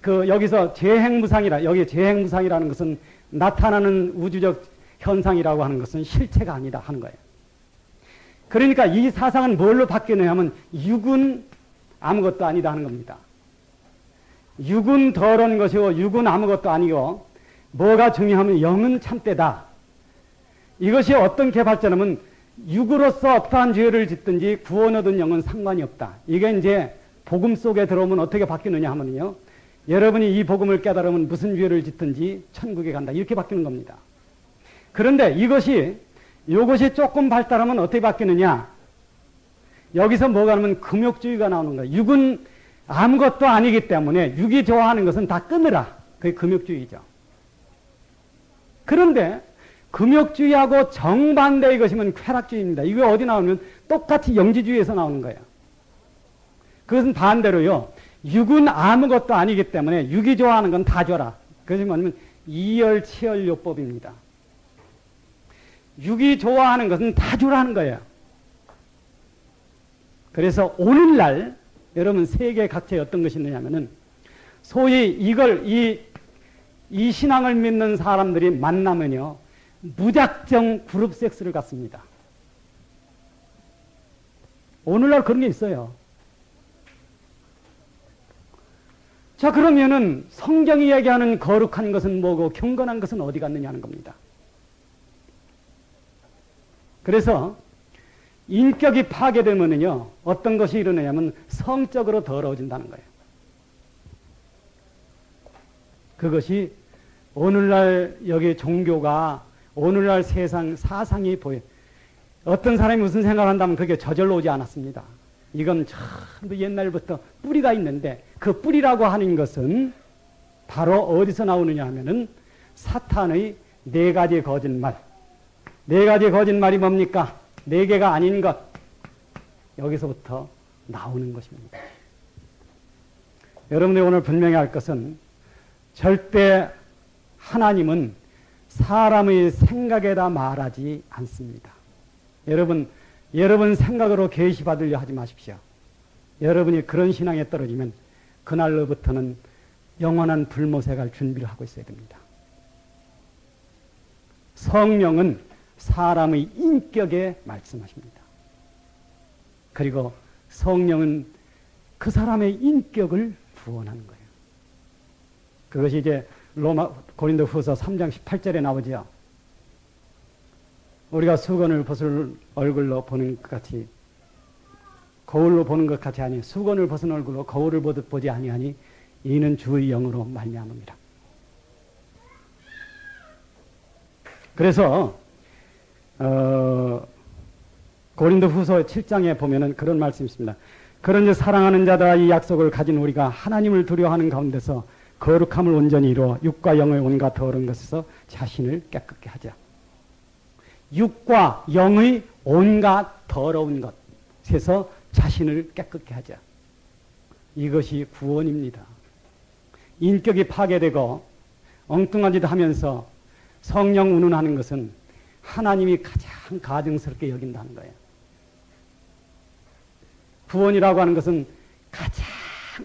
여기서 재행무상이라, 여기 재행무상이라는 것은 나타나는 우주적 현상이라고 하는 것은 실체가 아니다 하는 거예요. 그러니까 이 사상은 뭘로 바뀌느냐 하면 육은 아무것도 아니다 하는 겁니다. 육은 더러운 것이고 육은 아무것도 아니고 뭐가 중요하면 영은 참되다. 이것이 어떤 개발자냐면 육으로서 어떠한 죄를 짓든지 구원 얻은 영은 상관이 없다. 이게 이제 복음 속에 들어오면 어떻게 바뀌느냐 하면요. 여러분이 이 복음을 깨달으면 무슨 죄를 짓든지 천국에 간다. 이렇게 바뀌는 겁니다. 그런데 이것이 조금 발달하면 어떻게 바뀌느냐. 여기서 뭐가 나오면 금욕주의가 나오는 거예요. 육은 아무것도 아니기 때문에 육이 좋아하는 것은 다 끊으라. 그게 금욕주의죠. 그런데 금욕주의하고 정반대의 것이면 쾌락주의입니다. 이거 어디 나오면 똑같이 영지주의에서 나오는 거예요. 그것은 반대로요. 육은 아무것도 아니기 때문에 육이 좋아하는 건 다 줘라. 그것이 뭐냐면 이열치열요법입니다. 육이 좋아하는 것은 다 주라는 거예요. 그래서 오늘날 여러분 세계 각처에 어떤 것이 있느냐면은 소위 이 신앙을 믿는 사람들이 만나면요. 무작정 그룹 섹스를 갖습니다. 오늘날 그런 게 있어요. 자, 그러면은 성경이 얘기하는 거룩한 것은 뭐고 경건한 것은 어디 갔느냐 하는 겁니다. 그래서 인격이 파괴되면은요, 어떤 것이 일어나냐면 성적으로 더러워진다는 거예요. 그것이 오늘날 여기 종교가 오늘날 세상 사상이 보여. 어떤 사람이 무슨 생각을 한다면 그게 저절로 오지 않았습니다. 이건 전부 옛날부터 뿌리가 있는데 그 뿌리라고 하는 것은 바로 어디서 나오느냐 하면은 사탄의 4가지 거짓말. 4가지 거짓말이 뭡니까? 4개가 아닌 것. 여기서부터 나오는 것입니다. 여러분들이 오늘 분명히 할 것은 절대 하나님은 사람의 생각에다 말하지 않습니다. 여러분 생각으로 계시받으려 하지 마십시오. 여러분이 그런 신앙에 떨어지면 그날로부터는 영원한 불못에 갈 준비를 하고 있어야 됩니다. 성령은 사람의 인격에 말씀하십니다. 그리고 성령은 그 사람의 인격을 구원하는 거예요. 그것이 이제 고린도후서 3장 18절에 나오죠. 우리가 수건을 벗은 얼굴로 보는 것 같이 거울로 보는 것 같이 아니 수건을 벗은 얼굴로 거울을 보듯 보지 아니하니 이는 주의 영으로 말미암음이라. 그래서 고린도후서 7장에 보면은 그런 말씀이 있습니다. 그런즉 사랑하는 자다 이 약속을 가진 우리가 하나님을 두려워하는 가운데서 거룩함을 온전히 이루어 육과 영의 온갖 더러운 것에서 자신을 깨끗게 하자. 육과 영의 온갖 더러운 것에서 자신을 깨끗게 하자. 이것이 구원입니다. 인격이 파괴되고 엉뚱한 짓 하면서 성령 운운하는 것은 하나님이 가장 가증스럽게 여긴다는 거예요. 구원이라고 하는 것은 가장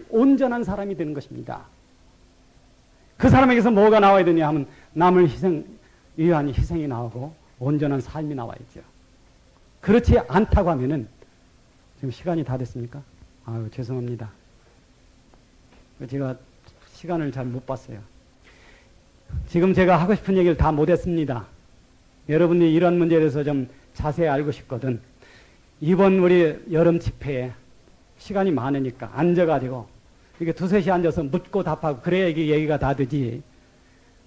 온전한 사람이 되는 것입니다. 그 사람에게서 뭐가 나와야 되냐 하면 남을 위한 희생이 나오고 온전한 삶이 나와야죠. 그렇지 않다고 하면은 지금 시간이 다 됐습니까? 아유, 죄송합니다. 제가 시간을 잘 못 봤어요. 지금 제가 하고 싶은 얘기를 다 못했습니다. 여러분이 이런 문제에 대해서 좀 자세히 알고 싶거든. 이번 우리 여름 집회에 시간이 많으니까 앉아가지고 이렇게 2-3시 앉아서 묻고 답하고 그래야 이게 얘기가 다 되지.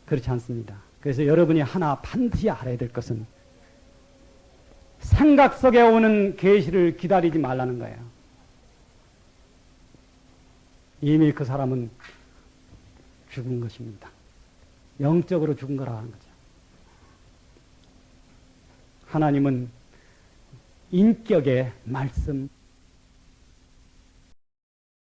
그렇지 않습니다. 그래서 여러분이 하나 반드시 알아야 될 것은 생각 속에 오는 계시를 기다리지 말라는 거예요. 이미 그 사람은 죽은 것입니다. 영적으로 죽은 거라 하는 거죠. 하나님은 인격의 말씀